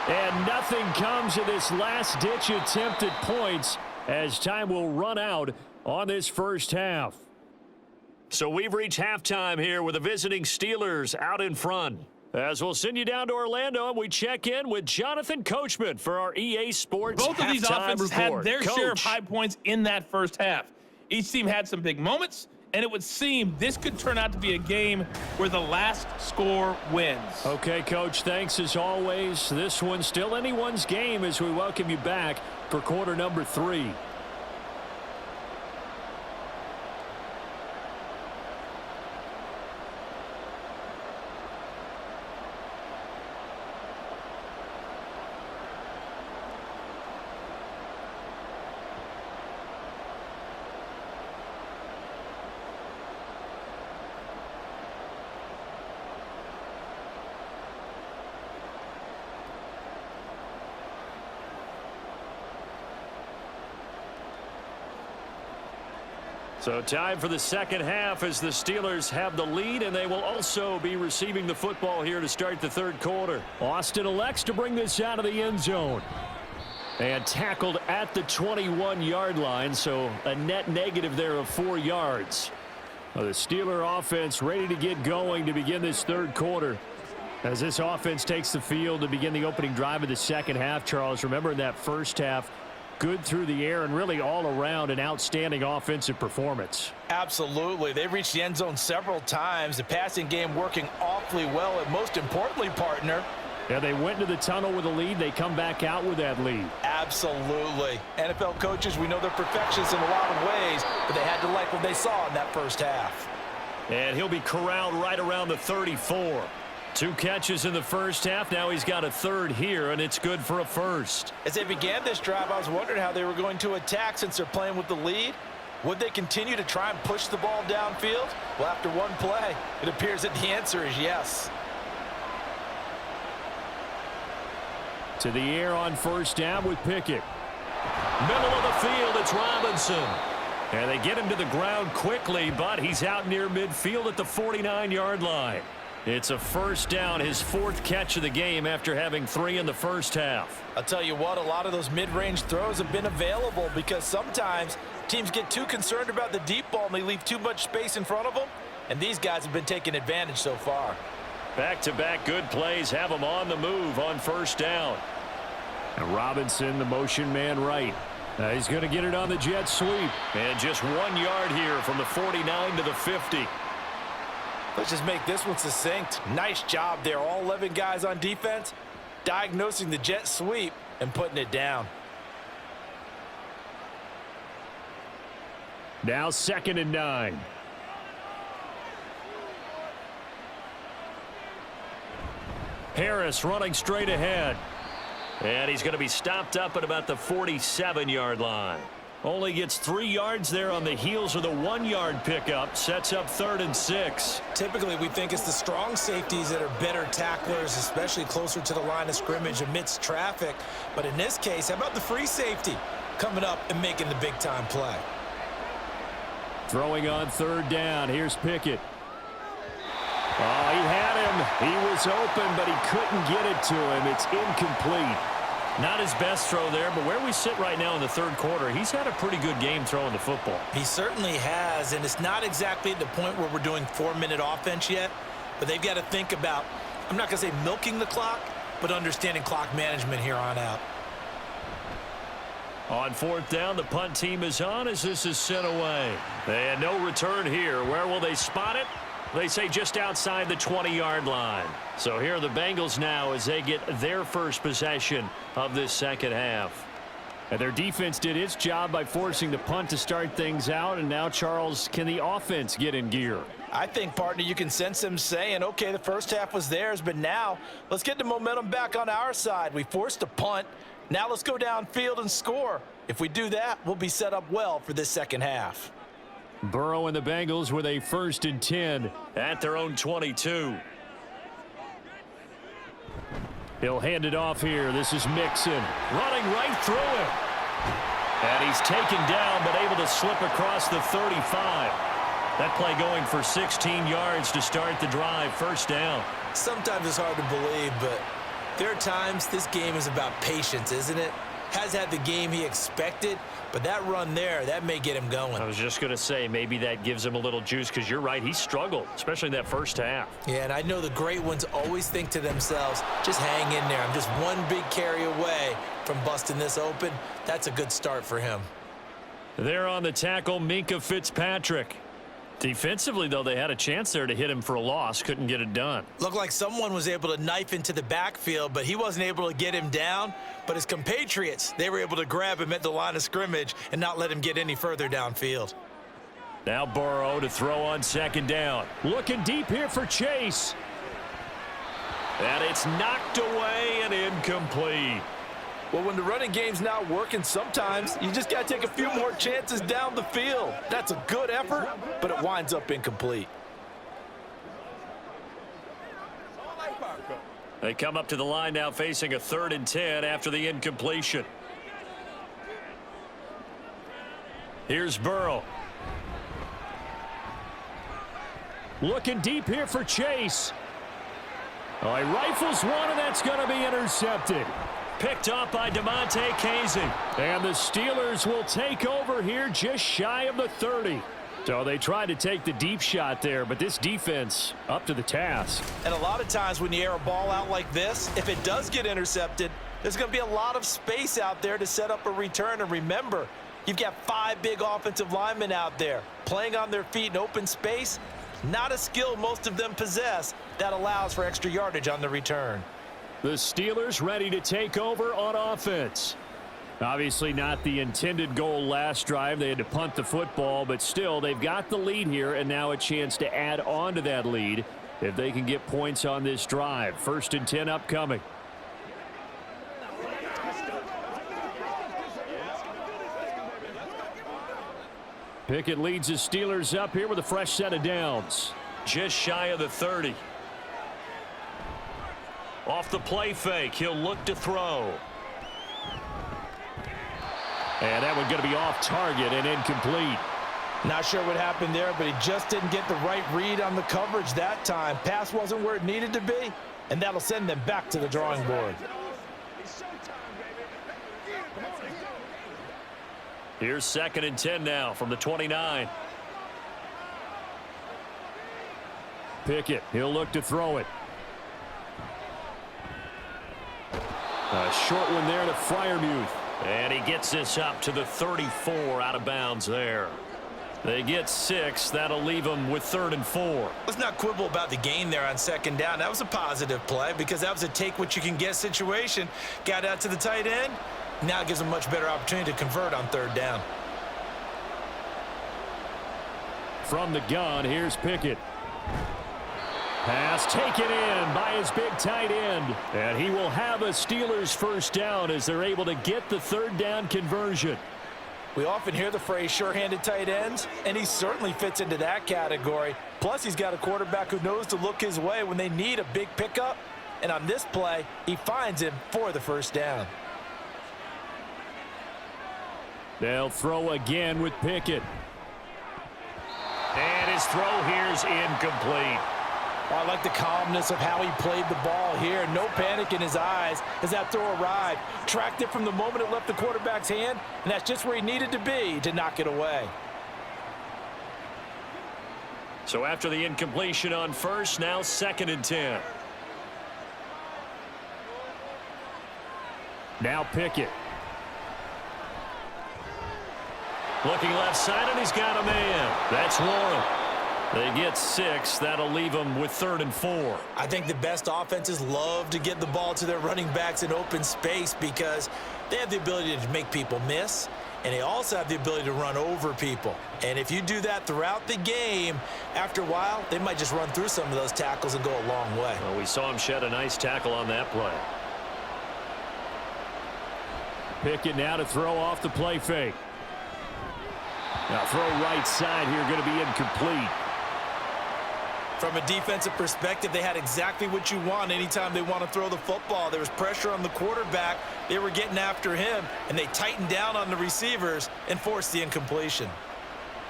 And nothing comes of this last-ditch attempt at points as time will run out on this first half. So we've reached halftime here with the visiting Steelers out in front. As we'll send you down to Orlando, and we check in with Jonathan Coachman for our EA Sports Both of these offenses report. had their share of high points in that first half. Each team had some big moments, and it would seem this could turn out to be a game where the last score wins. Okay, Coach, thanks as always. This one's still anyone's game as we welcome you back for quarter number 3. So time for the second half as the Steelers have the lead, and they will also be receiving the football here to start the third quarter. Austin elects to bring this out of the end zone. And tackled at the 21-yard line, so a net negative there of 4 yards. Well, the Steeler offense ready to get going to begin this third quarter. As this offense takes the field to begin the opening drive of the second half, Charles, remember in that first half, good through the air and really all around an outstanding offensive performance. Absolutely. They reached the end zone several times. The passing game working awfully well, and most importantly, partner, yeah, they went into the tunnel with a lead. They come back out with that lead. absolutely. NFL coaches, we know they're perfectionists in a lot of ways, but they had to like what they saw in that first half. And he'll be corralled right around the 34. 2 catches in the first half. Now he's got a third here, and it's good for a first. As they began this drive, I was wondering how they were going to attack since they're playing with the lead. Would they continue to try and push the ball downfield? Well, after one play, it appears that the answer is yes. To the air on first down with Pickett. Middle of the field, it's Robinson. And they get him to the ground quickly, but he's out near midfield at the 49-yard line. It's a first down, his 4th catch of the game after having 3 in the first half. I'll tell you what, a lot of those mid-range throws have been available because sometimes teams get too concerned about the deep ball and they leave too much space in front of them, and these guys have been taking advantage so far. Back-to-back good plays have him on the move on first down. And Robinson, the motion man right. He's going to get it on the jet sweep. And just 1 yard here from the 49 to the 50. Let's just make this one succinct. Nice job there. All 11 guys on defense diagnosing the jet sweep and putting it down. Now 2nd and 9. Harris running straight ahead. And he's going to be stopped up at about the 47-yard line. Only gets 3 yards there on the heels of the 1-yard pickup. Sets up 3rd and 6. Typically, we think it's the strong safeties that are better tacklers, especially closer to the line of scrimmage amidst traffic. But in this case, how about the free safety coming up and making the big-time play? Throwing on 3rd down. Here's Pickett. Oh, he had him. He was open, but he couldn't get it to him. It's incomplete. Not his best throw there, but where we sit right now in the third quarter, he's had a pretty good game throwing the football. He certainly has, and it's not exactly at the point where we're doing 4-minute offense yet, but they've got to think about, I'm not going to say milking the clock, but understanding clock management here on out. On 4th down, the punt team is on as this is sent away. They had no return here. Where will they spot it? They say just outside the 20-yard line. So here are the Bengals now as they get their first possession of this second half. And their defense did its job by forcing the punt to start things out. And now, Charles, can the offense get in gear? I think, partner, you can sense them saying, okay, the first half was theirs, but now let's get the momentum back on our side. We forced a punt. Now let's go downfield and score. If we do that, we'll be set up well for this second half. Burrow and the Bengals with a 1st and 10 at their own 22. He'll hand it off here. This is Mixon running right through him. And he's taken down but able to slip across the 35. That play going for 16 yards to start the drive. First down. Sometimes it's hard to believe, but there are times this game is about patience, isn't it? Has had the game he expected, but that run there, that may get him going. I was just going to say maybe that gives him a little juice because you're right. He struggled, especially in that first half. Yeah, and I know the great ones always think to themselves, just hang in there. I'm just one big carry away from busting this open. That's a good start for him. There on the tackle, Minkah Fitzpatrick. Defensively, though, they had a chance there to hit him for a loss. Couldn't get it done. Looked like someone was able to knife into the backfield, but he wasn't able to get him down. But his compatriots, they were able to grab him at the line of scrimmage and not let him get any further downfield. Now Burrow to throw on 2nd down. Looking deep here for Chase. And it's knocked away and incomplete. Well, when the running game's not working, sometimes you just got to take a few more chances down the field. That's a good effort, but it winds up incomplete. They come up to the line now facing a 3rd and 10 after the incompletion. Here's Burrow. Looking deep here for Chase. Oh, he rifles one, and that's going to be intercepted. Picked up by DeMonte Casey. And the Steelers will take over here just shy of the 30. So they tried to take the deep shot there, but this defense up to the task. And a lot of times when you air a ball out like this, if it does get intercepted, there's going to be a lot of space out there to set up a return. And remember, you've got 5 big offensive linemen out there playing on their feet in open space. Not a skill most of them possess that allows for extra yardage on the return. The Steelers ready to take over on offense. Obviously not the intended goal last drive. They had to punt the football, but still they've got the lead here and now a chance to add on to that lead if they can get points on this drive. 1st and 10 upcoming. Pickett leads the Steelers up here with a fresh set of downs. Just shy of the 30. Off the play fake, he'll look to throw. And that one's going to be off target and incomplete. Not sure what happened there, but he just didn't get the right read on the coverage that time. Pass wasn't where it needed to be, and that'll send them back to the drawing board. Here's 2nd and 10 now from the 29. Pickett, he'll look to throw it. A short one there to Freiermuth. And he gets this up to the 34 out of bounds there. They get 6. That'll leave them with 3rd and 4. Let's not quibble about the gain there on 2nd down. That was a positive play because that was a take-what-you-can-get situation. Got out to the tight end. Now it gives them a much better opportunity to convert on 3rd down. From the gun, here's Pickett. Pass taken in by his big tight end. And he will have a Steelers 1st down as they're able to get the 3rd down conversion. We often hear the phrase sure-handed tight ends, and he certainly fits into that category. Plus, he's got a quarterback who knows to look his way when they need a big pickup. And on this play, he finds him for the 1st down. They'll throw again with Pickett. And his throw here's incomplete. Oh, I like the calmness of how he played the ball here. No panic in his eyes as that throw arrived. Tracked it from the moment it left the quarterback's hand, and that's just where he needed to be to knock it away. So after the incompletion on 1st, now 2nd and 10. Now Pickett. Looking left side, and he's got a man. That's Warren. They get 6. That'll leave them with 3rd and 4. I think the best offenses love to get the ball to their running backs in open space because they have the ability to make people miss, and they also have the ability to run over people. And if you do that throughout the game, after a while, they might just run through some of those tackles and go a long way. Well, we saw him shed a nice tackle on that play. Pickett now to throw off the play fake. Now throw right side here, going to be incomplete. From a defensive perspective, they had exactly what you want anytime they want to throw the football. There was pressure on the quarterback. They were getting after him, and they tightened down on the receivers and forced the incompletion.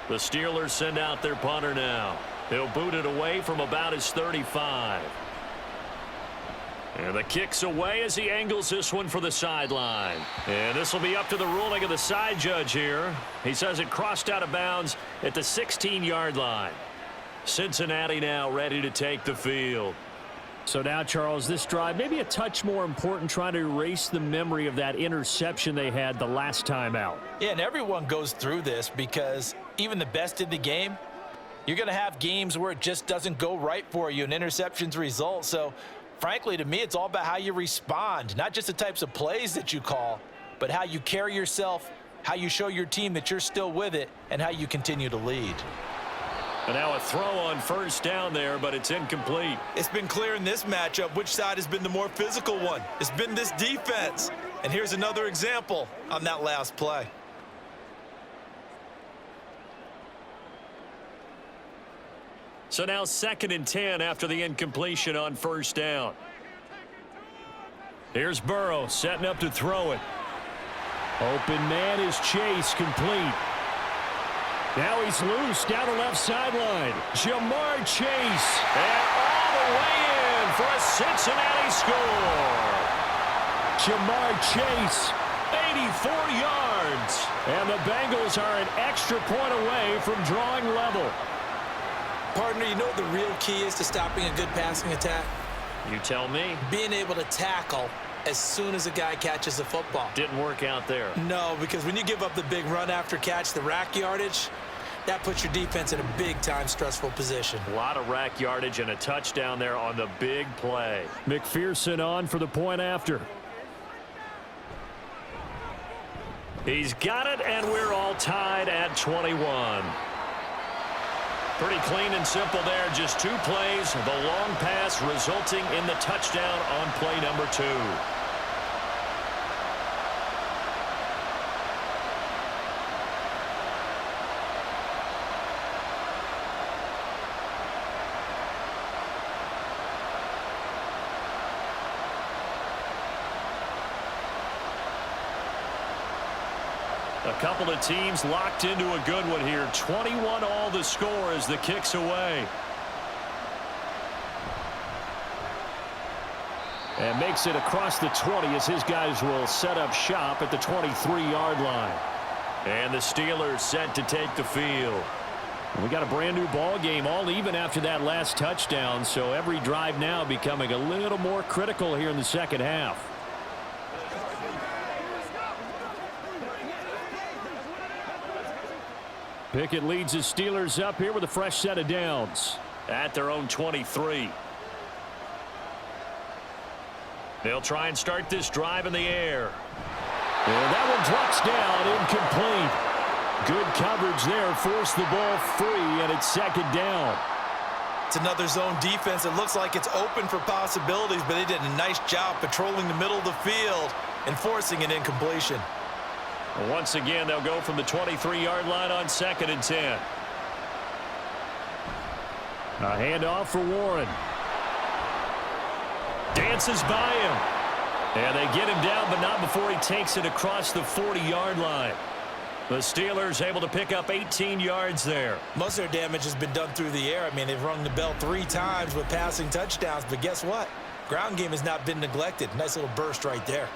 The Steelers send out their punter now. He'll boot it away from about his 35. And the kick's away as he angles this one for the sideline. And this will be up to the ruling of the side judge here. He says it crossed out of bounds at the 16-yard line. Cincinnati now ready to take the field. So now, Charles, this drive maybe a touch more important, trying to erase the memory of that interception they had the last time out. Yeah, and everyone goes through this because even the best in the game, you're going to have games where it just doesn't go right for you and interceptions result. So, frankly, to me, it's all about how you respond, not just the types of plays that you call, but how you carry yourself, how you show your team that you're still with it, and how you continue to lead. And now a throw on 1st down there, but it's incomplete. It's been clear in this matchup which side has been the more physical one. It's been this defense. And here's another example on that last play. So now 2nd and 10 after the incompletion on 1st down. Here's Burrow setting up to throw it. Open man is Chase, complete. Now he's loose down the left sideline. Jamar Chase. And all the way in for a Cincinnati score. Jamar Chase, 84 yards. And the Bengals are an extra point away from drawing level. Partner, you know what the real key is to stopping a good passing attack? You tell me. Being able to tackle as soon as a guy catches the football. Didn't work out there. No, because when you give up the big run after catch, the rack yardage, that puts your defense in a big-time stressful position. A lot of rack yardage and a touchdown there on the big play. McPherson on for the point after. He's got it, and we're all tied at 21. Pretty clean and simple there. Just 2 plays. The long pass resulting in the touchdown on play number 2. A couple of teams locked into a good one here. 21 all the score as the kick's away. And makes it across the 20 as his guys will set up shop at the 23-yard line. And the Steelers set to take the field. We got a brand new ball game, all even after that last touchdown. So every drive now becoming a little more critical here in the second half. Pickett leads his Steelers up here with a fresh set of downs at their own 23. They'll try and start this drive in the air. And that one drops down, incomplete. Good coverage there, forced the ball free, and it's second down. It's another zone defense. It looks like it's open for possibilities, but they did a nice job patrolling the middle of the field and forcing an incompletion. Once again, they'll go from the 23-yard line on 2nd and 10. A handoff for Warren. Dances by him. And they get him down, but not before he takes it across the 40-yard line. The Steelers able to pick up 18 yards there. Most of their damage has been done through the air. I mean, they've rung the bell 3 times with passing touchdowns, but guess what? Ground game has not been neglected. Nice little burst right there.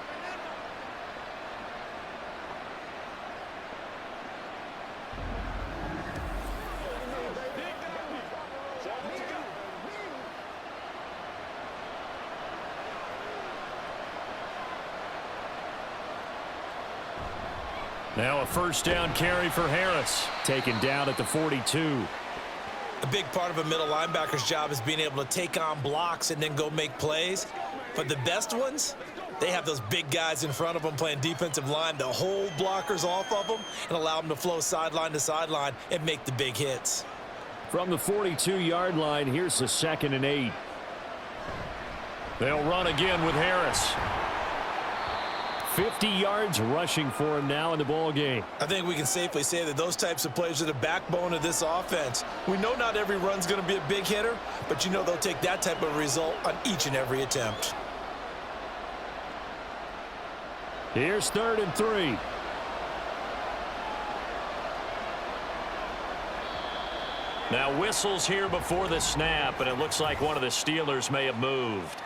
Now a first down carry for Harris. Taken down at the 42. A big part of a middle linebacker's job is being able to take on blocks and then go make plays. But the best ones, they have those big guys in front of them playing defensive line to hold blockers off of them and allow them to flow sideline to sideline and make the big hits. From the 42-yard line, here's the 2nd and 8. They'll run again with Harris. 50 yards rushing for him now in the ball game. I think we can safely say that those types of plays are the backbone of this offense. We know not every run's going to be a big hitter, but you know they'll take that type of result on each and every attempt. Here's 3rd and 3. Now whistles here before the snap, and it looks like one of the Steelers may have moved.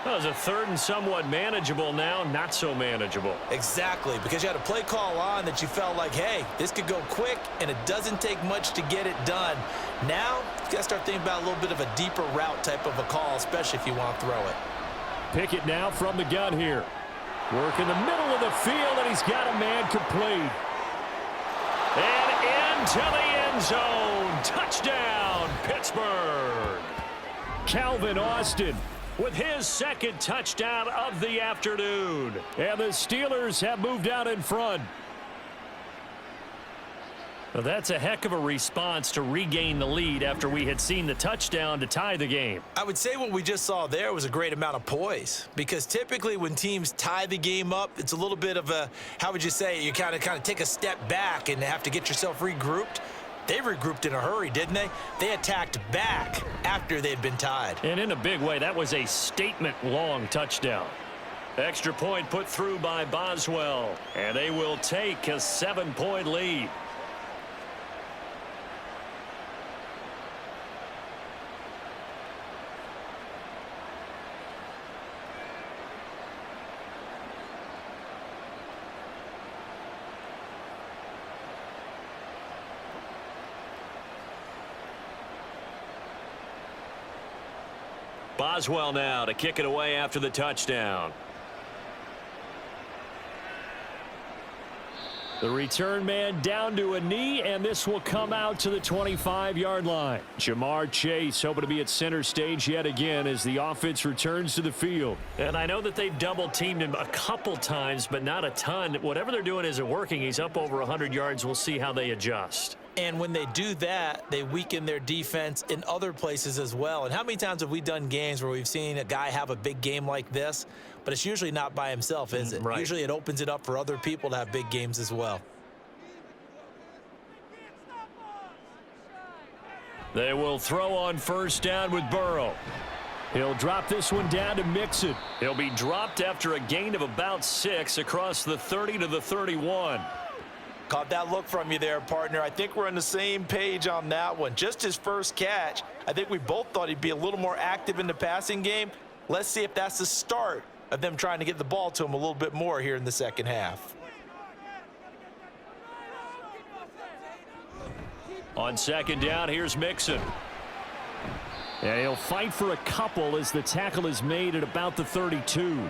That was a 3rd and somewhat manageable, now not so manageable. Exactly, because you had a play call on that you felt like, hey, this could go quick, and it doesn't take much to get it done. Now, you got to start thinking about a little bit of a deeper route type of a call, especially if you want to throw it. Pickett now from the gun here. Work in the middle of the field, and he's got a man complete. And into the end zone. Touchdown, Pittsburgh. Calvin Austin with his 2nd touchdown of the afternoon. And the Steelers have moved out in front. Well, that's a heck of a response to regain the lead after we had seen the touchdown to tie the game. I would say what we just saw there was a great amount of poise, because typically when teams tie the game up, it's a little bit of a, how would you say, you kind of take a step back and have to get yourself regrouped. They regrouped in a hurry, didn't they? They attacked back after they'd been tied. And in a big way, that was a statement-long touchdown. Extra point put through by Boswell, and they will take a 7-point lead. Boswell now to kick it away after the touchdown. The return man down to a knee, and this will come out to the 25-yard line. Jamar Chase hoping to be at center stage yet again as the offense returns to the field. And I know that they've double-teamed him a couple times, but not a ton. Whatever they're doing isn't working. He's up over 100 yards. We'll see how they adjust. And when they do that, they weaken their defense in other places as well. And how many times have we done games where we've seen a guy have a big game like this, but it's usually not by himself, is it? Right. Usually it opens it up for other people to have big games as well. They will throw on first down with Burrow. He'll drop this one down to Mixon. He'll be dropped after a gain of about 6 across the 30 to the 31. Caught that look from you there, partner. I think we're on the same page on that one. Just his first catch. I think we both thought he'd be a little more active in the passing game. Let's see if that's the start of them trying to get the ball to him a little bit more here in the second half. On second down, here's Mixon. And he'll fight for a couple as the tackle is made at about the 32.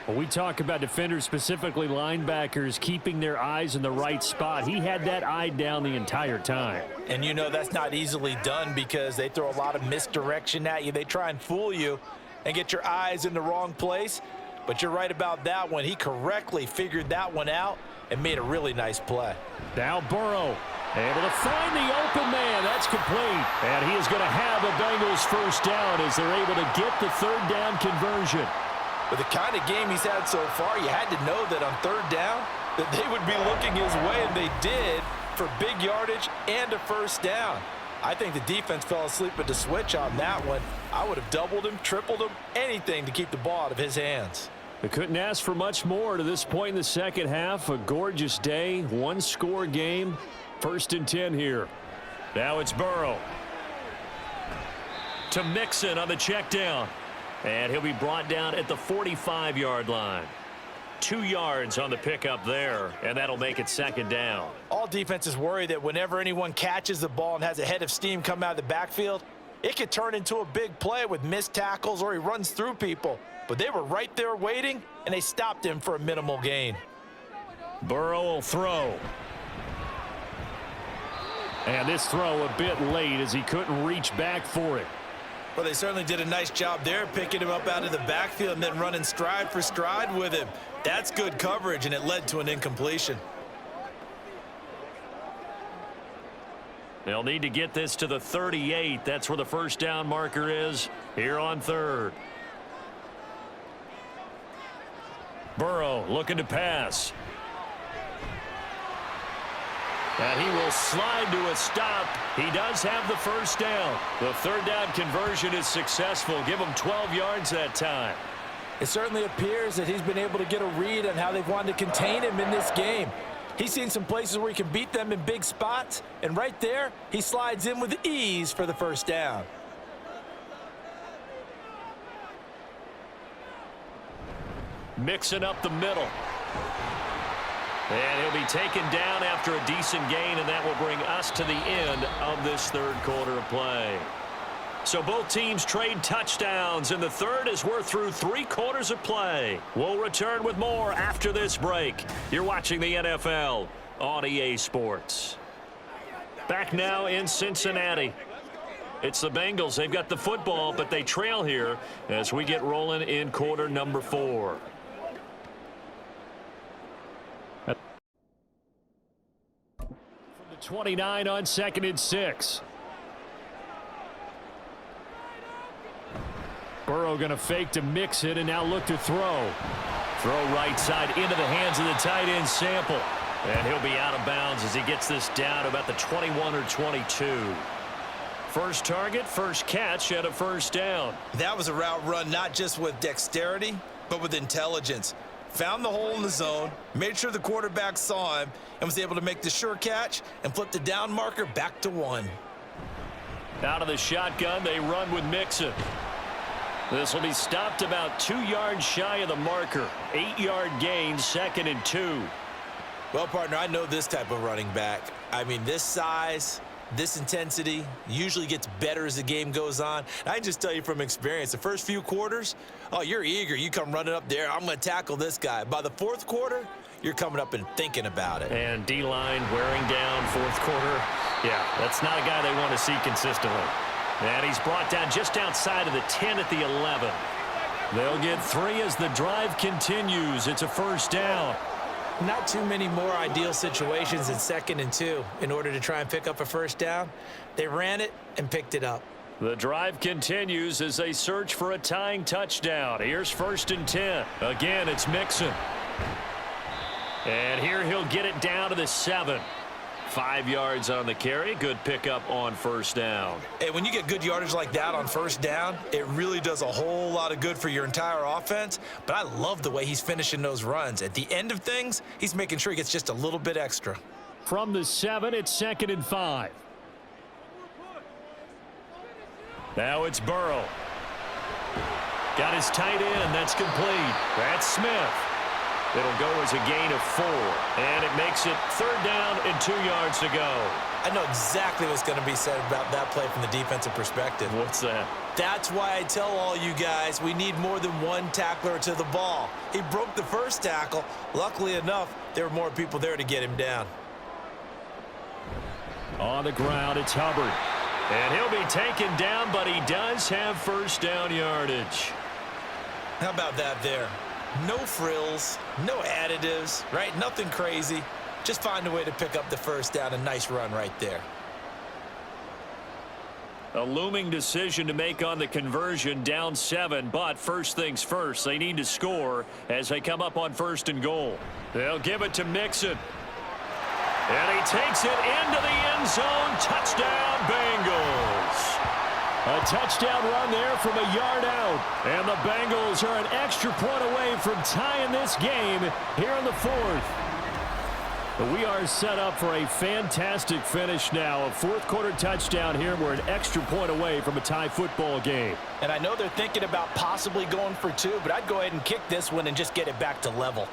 When we talk about defenders, specifically linebackers, keeping their eyes in the right spot, he had that eye down the entire time. And you know that's not easily done because they throw a lot of misdirection at you. They try and fool you and get your eyes in the wrong place. But you're right about that one. He correctly figured that one out and made a really nice play. Now Burrow able to find the open man. That's complete. And he is going to have a Bengals first down as they're able to get the third down conversion. With the kind of game he's had so far, you had to know that on third down that they would be looking his way, and they did for big yardage and a first down. I think the defense fell asleep at the switch on that one. I would have doubled him, tripled him, anything to keep the ball out of his hands. They couldn't ask for much more to this point in the second half. A gorgeous day, one-score game. 1st and 10 here. Now it's Burrow. To Mixon on the check down. And he'll be brought down at the 45-yard line. 2 yards on the pickup there, and that'll make it second down. All defenses worry that whenever anyone catches the ball and has a head of steam come out of the backfield, it could turn into a big play with missed tackles or he runs through people. But they were right there waiting, and they stopped him for a minimal gain. Burrow will throw. And this throw a bit late as he couldn't reach back for it. Well, they certainly did a nice job there, picking him up out of the backfield and then running stride for stride with him. That's good coverage, and it led to an incompletion. They'll need to get this to the 38. That's where the first down marker is here on third. Burrow looking to pass. And he will slide to a stop. He does have the first down. The third down conversion is successful. Give him 12 yards that time. It certainly appears that he's been able to get a read on how they've wanted to contain him in this game. He's seen some places where he can beat them in big spots, and right there, he slides in with ease for the first down. Mixing up the middle. And he'll be taken down after a decent gain, and that will bring us to the end of this third quarter of play. So both teams trade touchdowns in the third as we're through 3 quarters of play. We'll return with more after this break. You're watching the NFL on EA Sports. Back now in Cincinnati. It's the Bengals. They've got the football, but they trail here as we get rolling in quarter number 4. 29 on 2nd and 6. Burrow going to fake to Mixon and now look to throw. Throw right side into the hands of the tight end Sample. And he'll be out of bounds as he gets this down to about the 21 or 22. First target, first catch at a first down. That was a route run not just with dexterity, but with intelligence. Found the hole in the zone, made sure the quarterback saw him, and was able to make the sure catch and flip the down marker back to 1. Out of the shotgun, they run with Mixon. This will be stopped about 2 yards shy of the marker. 8-yard gain, 2nd and 2. Well, partner, I know this type of running back. I mean, this size, this intensity usually gets better as the game goes on. And I can just tell you from experience, the first few quarters, oh, you're eager. You come running up there. I'm going to tackle this guy. By the 4th quarter, you're coming up and thinking about it. And D-line wearing down 4th quarter. Yeah, that's not a guy they want to see consistently. And he's brought down just outside of the 10 at the 11. They'll get 3 as the drive continues. It's a 1st down. Not too many more ideal situations in 2nd and 2 in order to try and pick up a 1st down. They ran it and picked it up. The drive continues as they search for a tying touchdown. Here's 1st and 10. Again, it's Mixon. And here he'll get it down to the 7. 5 yards on the carry. Good pickup on 1st down. And when you get good yardage like that on 1st down, it really does a whole lot of good for your entire offense. But I love the way he's finishing those runs. At the end of things, he's making sure he gets just a little bit extra. From the 7, it's 2nd and 5. Now it's Burrow. Got his tight end. That's complete. That's Smith. It'll go as a gain of 4, and it makes it 3rd down and 2 yards to go. I know exactly what's going to be said about that play from the defensive perspective. What's that? That's why I tell all you guys we need more than one tackler to the ball. He broke the 1st tackle. Luckily enough, there were more people there to get him down. On the ground, it's Hubbard. And he'll be taken down, but he does have 1st down yardage. How about that there? No frills, no additives, right? Nothing crazy. Just find a way to pick up the 1st down. A nice run right there. A looming decision to make on the conversion, down 7, but first things first, they need to score as they come up on 1st and goal. They'll give it to Mixon. And he takes it into the end zone. Touchdown, Bengals. A touchdown run there from a yard out. And the Bengals are an extra point away from tying this game here in the 4th. We are set up for a fantastic finish now. A 4th quarter touchdown here. We're an extra point away from a tie football game. And I know they're thinking about possibly going for 2, but I'd go ahead and kick this one and just get it back to level.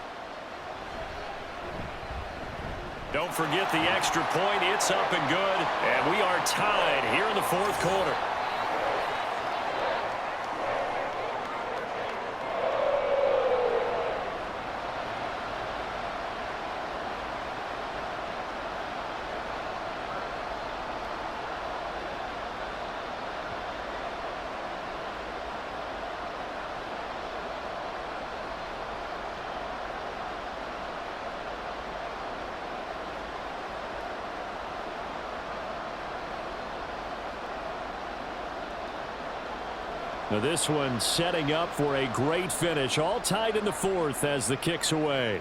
Don't forget the extra point. It's up and good. And we are tied here in the 4th quarter. Now this one setting up for a great finish. All tied in the 4th as the kick's away.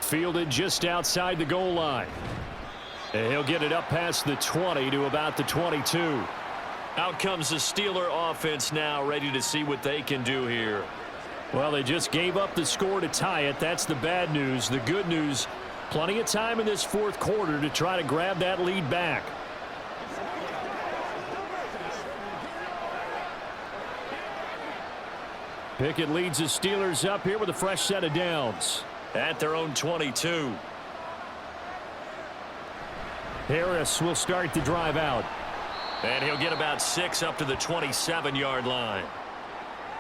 Fielded just outside the goal line. And he'll get it up past the 20 to about the 22. Out comes the Steeler offense now, ready to see what they can do here. Well, they just gave up the score to tie it. That's the bad news. The good news, plenty of time in this 4th quarter to try to grab that lead back. Pickett leads the Steelers up here with a fresh set of downs at their own 22. Harris will start the drive out. And he'll get about 6 up to the 27-yard line.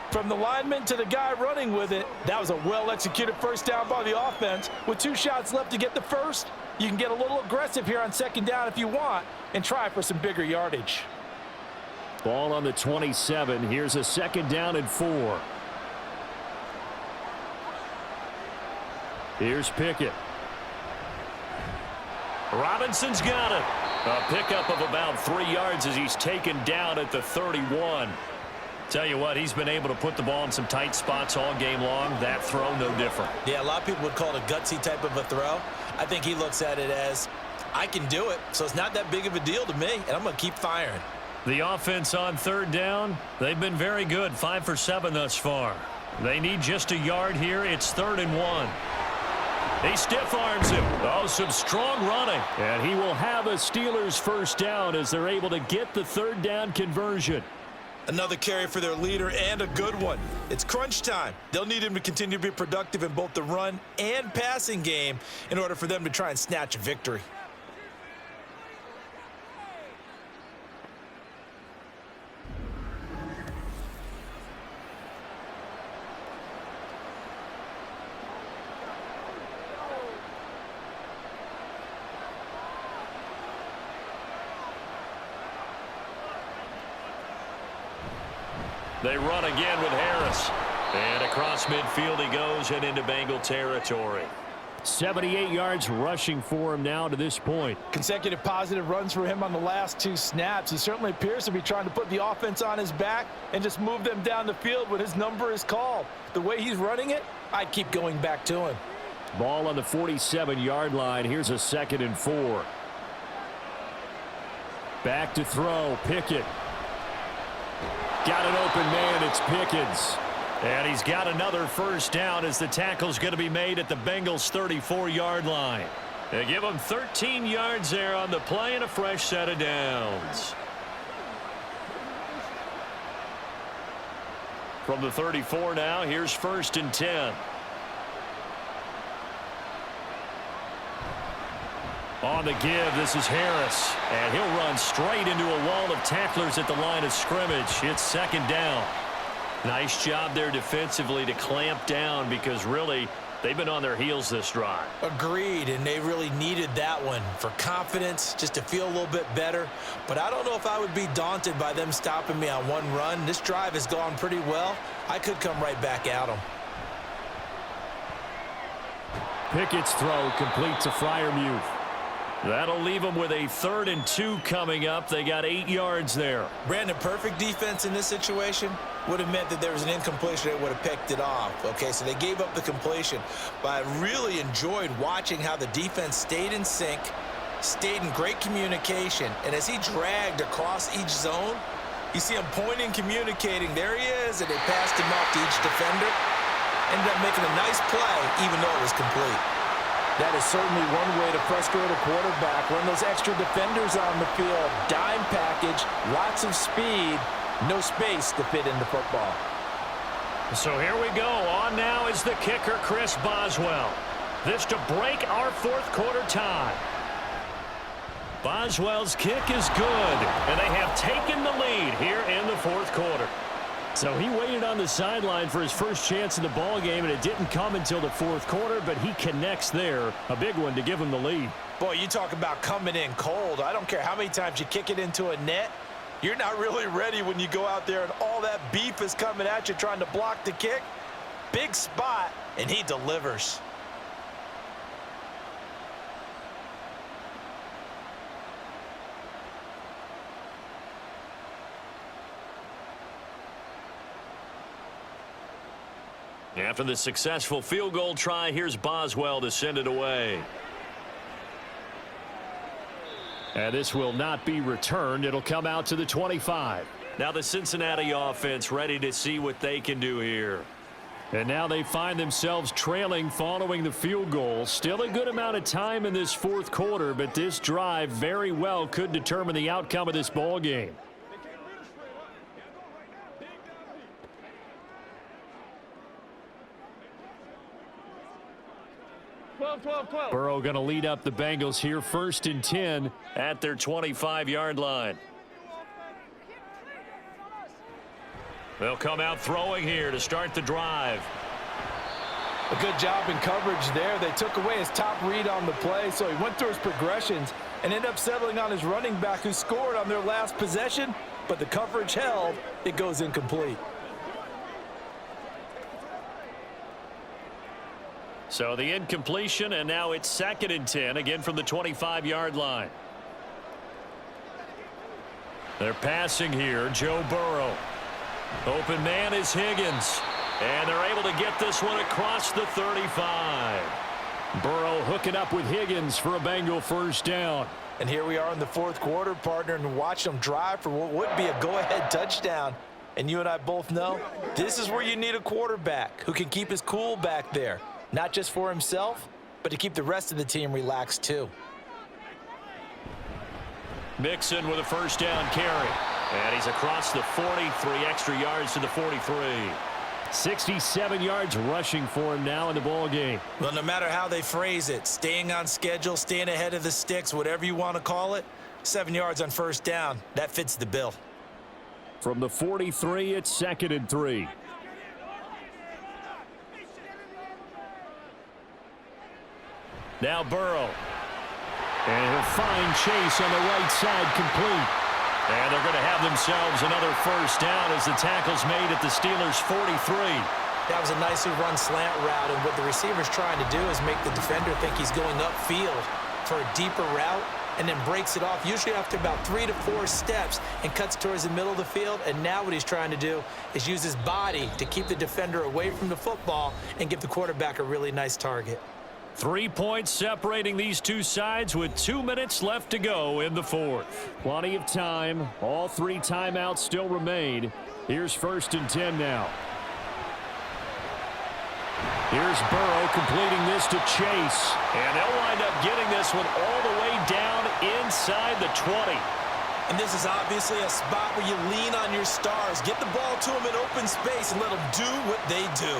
From the lineman to the guy running with it, that was a well-executed 1st down by the offense. With 2 shots left to get the 1st, you can get a little aggressive here on 2nd down if you want and try for some bigger yardage. Ball on the 27. Here's a 2nd down and 4. Here's Pickett. Robinson's got it. A pickup of about 3 yards as he's taken down at the 31. Tell you what, he's been able to put the ball in some tight spots all game long. That throw, no different. Yeah, a lot of people would call it a gutsy type of a throw. I think he looks at it as, I can do it, so it's not that big of a deal to me, and I'm going to keep firing. The offense on 3rd down, they've been very good, 5 for 7 thus far. They need just a yard here. It's 3rd and 1. He stiff arms him. Oh, some strong running. And he will have a Steelers first down as they're able to get the 3rd down conversion. Another carry for their leader, and a good one. It's crunch time. They'll need him to continue to be productive in both the run and passing game in order for them to try and snatch a victory. They run again with Harris. And across midfield he goes and into Bengal territory. 78 yards rushing for him now to this point. Consecutive positive runs for him on the last 2 snaps. He certainly appears to be trying to put the offense on his back and just move them down the field when his number is called. The way he's running it, I'd keep going back to him. Ball on the 47-yard line. Here's a 2nd and 4. Back to throw. Pickett. Got an open man. It's Pickens. And he's got another first down as the tackle's going to be made at the Bengals' 34-yard line. They give him 13 yards there on the play and a fresh set of downs. From the 34 now, here's 1st and 10. On the give, this is Harris. And he'll run straight into a wall of tacklers at the line of scrimmage. It's 2nd down. Nice job there defensively to clamp down because really they've been on their heels this drive. Agreed, and they really needed that one for confidence, just to feel a little bit better. But I don't know if I would be daunted by them stopping me on one run. This drive has gone pretty well. I could come right back at them. Pickett's throw complete to Freiermuth. That'll leave them with a 3rd and 2 coming up. They got 8 yards there. Brandon, perfect defense in this situation would have meant that there was an incompletion. They would have picked it off. Okay, so they gave up the completion. But I really enjoyed watching how the defense stayed in sync, stayed in great communication. And as he dragged across each zone, you see him pointing, communicating. There he is, and they passed him off to each defender. Ended up making a nice play, even though it was complete. That is certainly one way to frustrate a quarterback. Run those extra defenders on the field. Dime package, lots of speed, no space to fit into football. So here we go. On now is the kicker, Chris Boswell. This to break our 4th quarter tie. Boswell's kick is good, and they have taken the lead here in the 4th quarter. So he waited on the sideline for his first chance in the ball game, and it didn't come until the 4th quarter, but he connects there. A big one to give him the lead. Boy, you talk about coming in cold. I don't care how many times you kick it into a net. You're not really ready when you go out there and all that beef is coming at you trying to block the kick. Big spot, and he delivers. After the successful field goal try, here's Boswell to send it away. And this will not be returned. It'll come out to the 25. Now the Cincinnati offense ready to see what they can do here. And now they find themselves trailing following the field goal. Still a good amount of time in this 4th quarter, but this drive very well could determine the outcome of this ball game. Burrow going to lead up the Bengals here, 1st and 10 at their 25-yard line. They'll come out throwing here to start the drive. A good job in coverage there. They took away his top read on the play, so he went through his progressions and ended up settling on his running back who scored on their last possession, but the coverage held. It goes incomplete. So the incompletion, and now it's 2nd and 10, again from the 25-yard line. They're passing here, Joe Burrow. Open man is Higgins. And they're able to get this one across the 35. Burrow hooking up with Higgins for a Bengal first down. And here we are in the 4th quarter, partner, and watch them drive for what would be a go-ahead touchdown. And you and I both know this is where you need a quarterback who can keep his cool back there, not just for himself, but to keep the rest of the team relaxed too. Mixon with a first down carry. And he's across the 40, 3 extra yards to the 43. 67 yards rushing for him now in the ball game. Well, no matter how they phrase it, staying on schedule, staying ahead of the sticks, whatever you want to call it, 7 yards on first down, that fits the bill. From the 43, it's 2nd and 3. Now Burrow. And he'll find Chase on the right side, complete. And they're going to have themselves another first down as the tackle's made at the Steelers' 43. That was a nicely run slant route, and what the receiver's trying to do is make the defender think he's going upfield for a deeper route, and then breaks it off, usually after about 3 to 4 steps, and cuts towards the middle of the field. And now what he's trying to do is use his body to keep the defender away from the football and give the quarterback a really nice target. 3 points separating these two sides with 2 minutes left to go in the fourth. Plenty of time. All 3 timeouts still remain. Here's 1st and 10 now. Here's Burrow completing this to Chase. And they'll wind up getting this one all the way down inside the 20. And this is obviously a spot where you lean on your stars. Get the ball to them in open space and let them do what they do.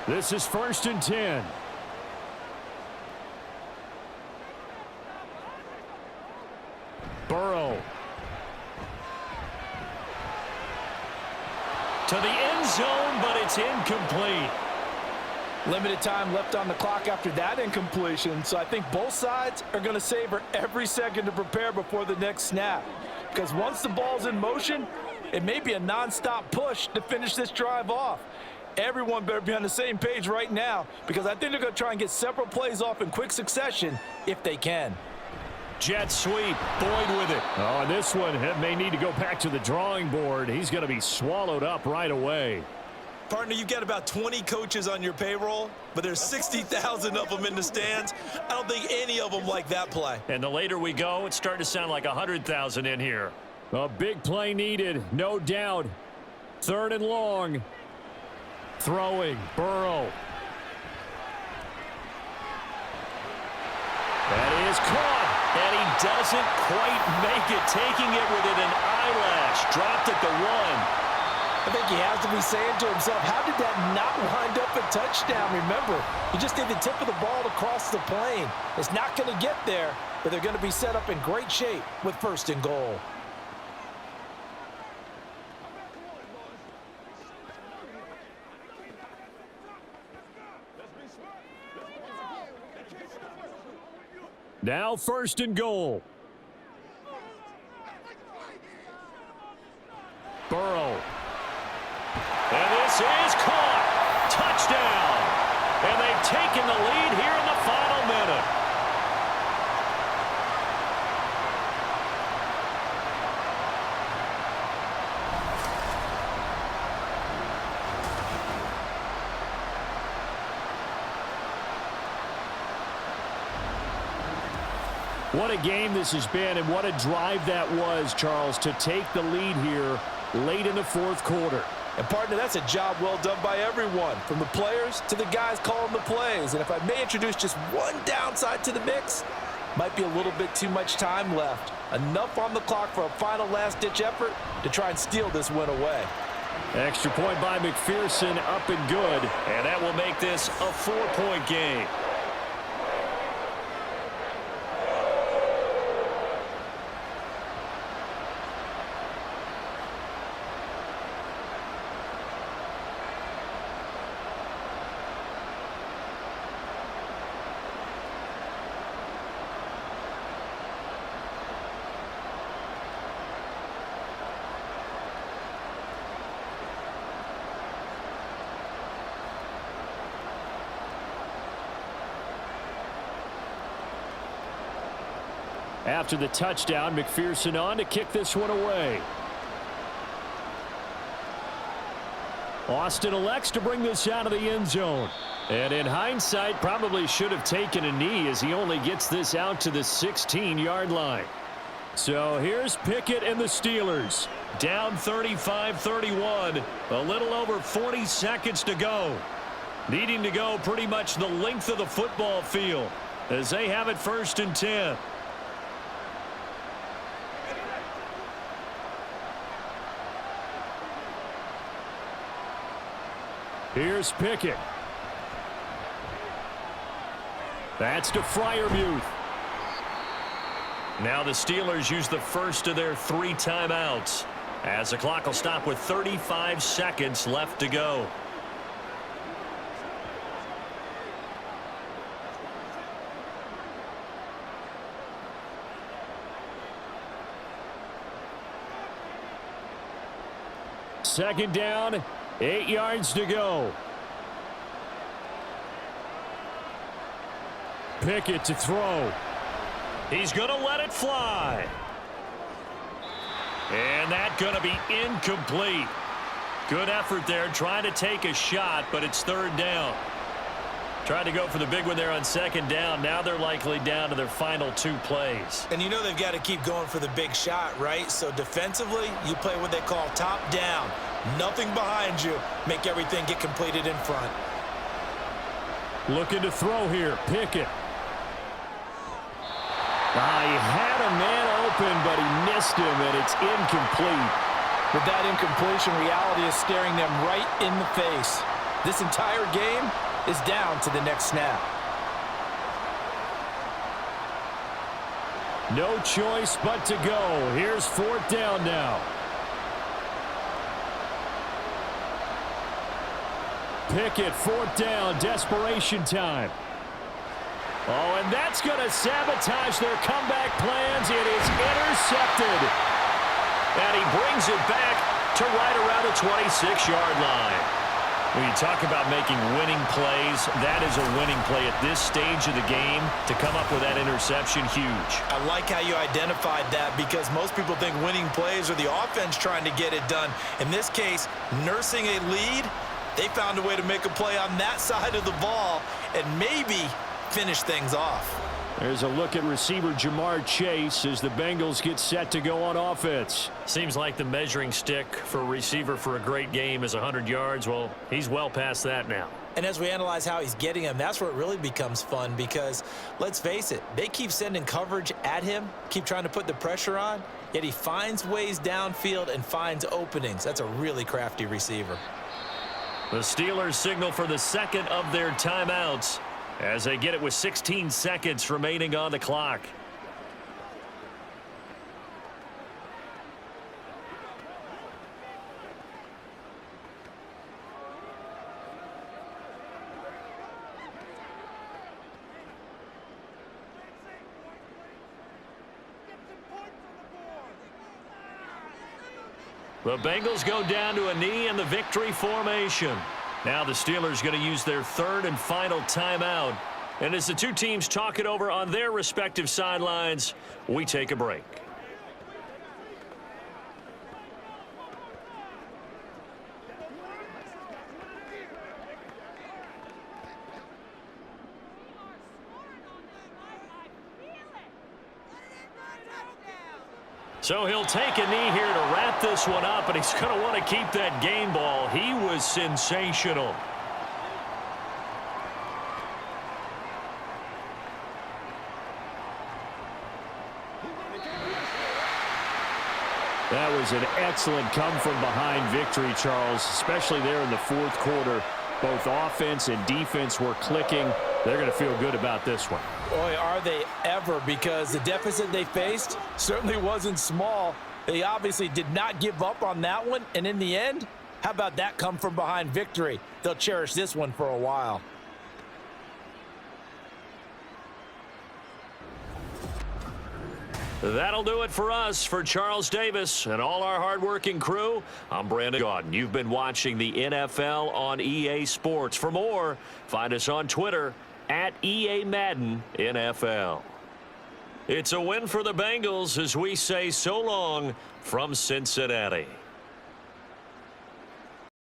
This is 1st and 10. Burrow. To the end zone, but it's incomplete. Limited time left on the clock after that incompletion, so I think both sides are going to savor every second to prepare before the next snap. Because once the ball's in motion, it may be a nonstop push to finish this drive off. Everyone better be on the same page right now, because I think they're going to try and get several plays off in quick succession if they can. Jet sweep. Boyd with it. Oh, and this one may need to go back to the drawing board. He's going to be swallowed up right away. Partner, you've got about 20 coaches on your payroll, but there's 60,000 of them in the stands. I don't think any of them like that play. And the later we go, it's starting to sound like 100,000 in here. A big play needed, no doubt. 3rd and long. Throwing, Burrow. That is caught, and he doesn't quite make it, taking it within an eyelash. Dropped at the 1. I think he has to be saying to himself, how did that not wind up a touchdown? Remember, he just did the tip of the ball to cross the plane. It's not going to get there, but they're going to be set up in great shape with 1st and goal. Now 1st and goal. Burrow. And this is caught. Touchdown. And they've taken the lead here in the final minute. What a game this has been, and what a drive that was, Charles, to take the lead here late in the 4th quarter. And, partner, that's a job well done by everyone, from the players to the guys calling the plays. And if I may introduce just one downside to the mix, might be a little bit too much time left. Enough on the clock for a final last-ditch effort to try and steal this win away. Extra point by McPherson, up and good. And that will make this a 4-point game. After the touchdown, McPherson on to kick this one away. Austin elects to bring this out of the end zone. And in hindsight, probably should have taken a knee as he only gets this out to the 16-yard line. So here's Pickett and the Steelers. Down 35-31. A little over 40 seconds to go. Needing to go pretty much the length of the football field as they have it 1st and 10. Here's Pickett. That's to Freiermuth. Now the Steelers use the first of their 3 timeouts as the clock will stop with 35 seconds left to go. Second down, 8 yards to go. Pickett to throw. He's going to let it fly. And that's going to be incomplete. Good effort there trying to take a shot, but it's 3rd down. Tried to go for the big one there on 2nd down. Now they're likely down to their final 2 plays. And you know they've got to keep going for the big shot, right? So defensively, you play what they call top down. Nothing behind you. Make everything get completed in front. Looking to throw here. Pickett. He had a man open, but he missed him, and it's incomplete. With that incompletion, reality is staring them right in the face. This entire game is down to the next snap. No choice but to go. Here's 4th down now. Pickett, 4th down, desperation time. Oh, and that's going to sabotage their comeback plans. It is intercepted. And he brings it back to right around the 26-yard line. When you talk about making winning plays, that is a winning play at this stage of the game. To come up with that interception, huge. I like how you identified that because most people think winning plays are the offense trying to get it done. In this case, nursing a lead, they found a way to make a play on that side of the ball and maybe finish things off. There's a look at receiver Jamar Chase as the Bengals get set to go on offense. Seems like the measuring stick for a receiver for a great game is 100 yards. Well, he's well past that now. And as we analyze how he's getting them, that's where it really becomes fun because, let's face it, they keep sending coverage at him, keep trying to put the pressure on, yet he finds ways downfield and finds openings. That's a really crafty receiver. The Steelers signal for the 2nd of their timeouts as they get it with 16 seconds remaining on the clock. The Bengals go down to a knee in the victory formation. Now the Steelers going to use their 3rd and final timeout. And as the 2 teams talk it over on their respective sidelines, we take a break. So he'll take a knee here to wrap this one up, and he's going to want to keep that game ball. He was sensational. That was an excellent come-from-behind victory, Charles, especially there in the 4th quarter. Both offense and defense were clicking. They're going to feel good about this one. Boy, are they ever, because the deficit they faced certainly wasn't small. They obviously did not give up on that one, and in the end, how about that come-from-behind victory? They'll cherish this one for a while. That'll do it for us. For Charles Davis and all our hardworking crew, I'm Brandon Gaudin. You've been watching the NFL on EA Sports. For more, find us on Twitter at EA Madden NFL. It's a win for the Bengals as we say so long from Cincinnati.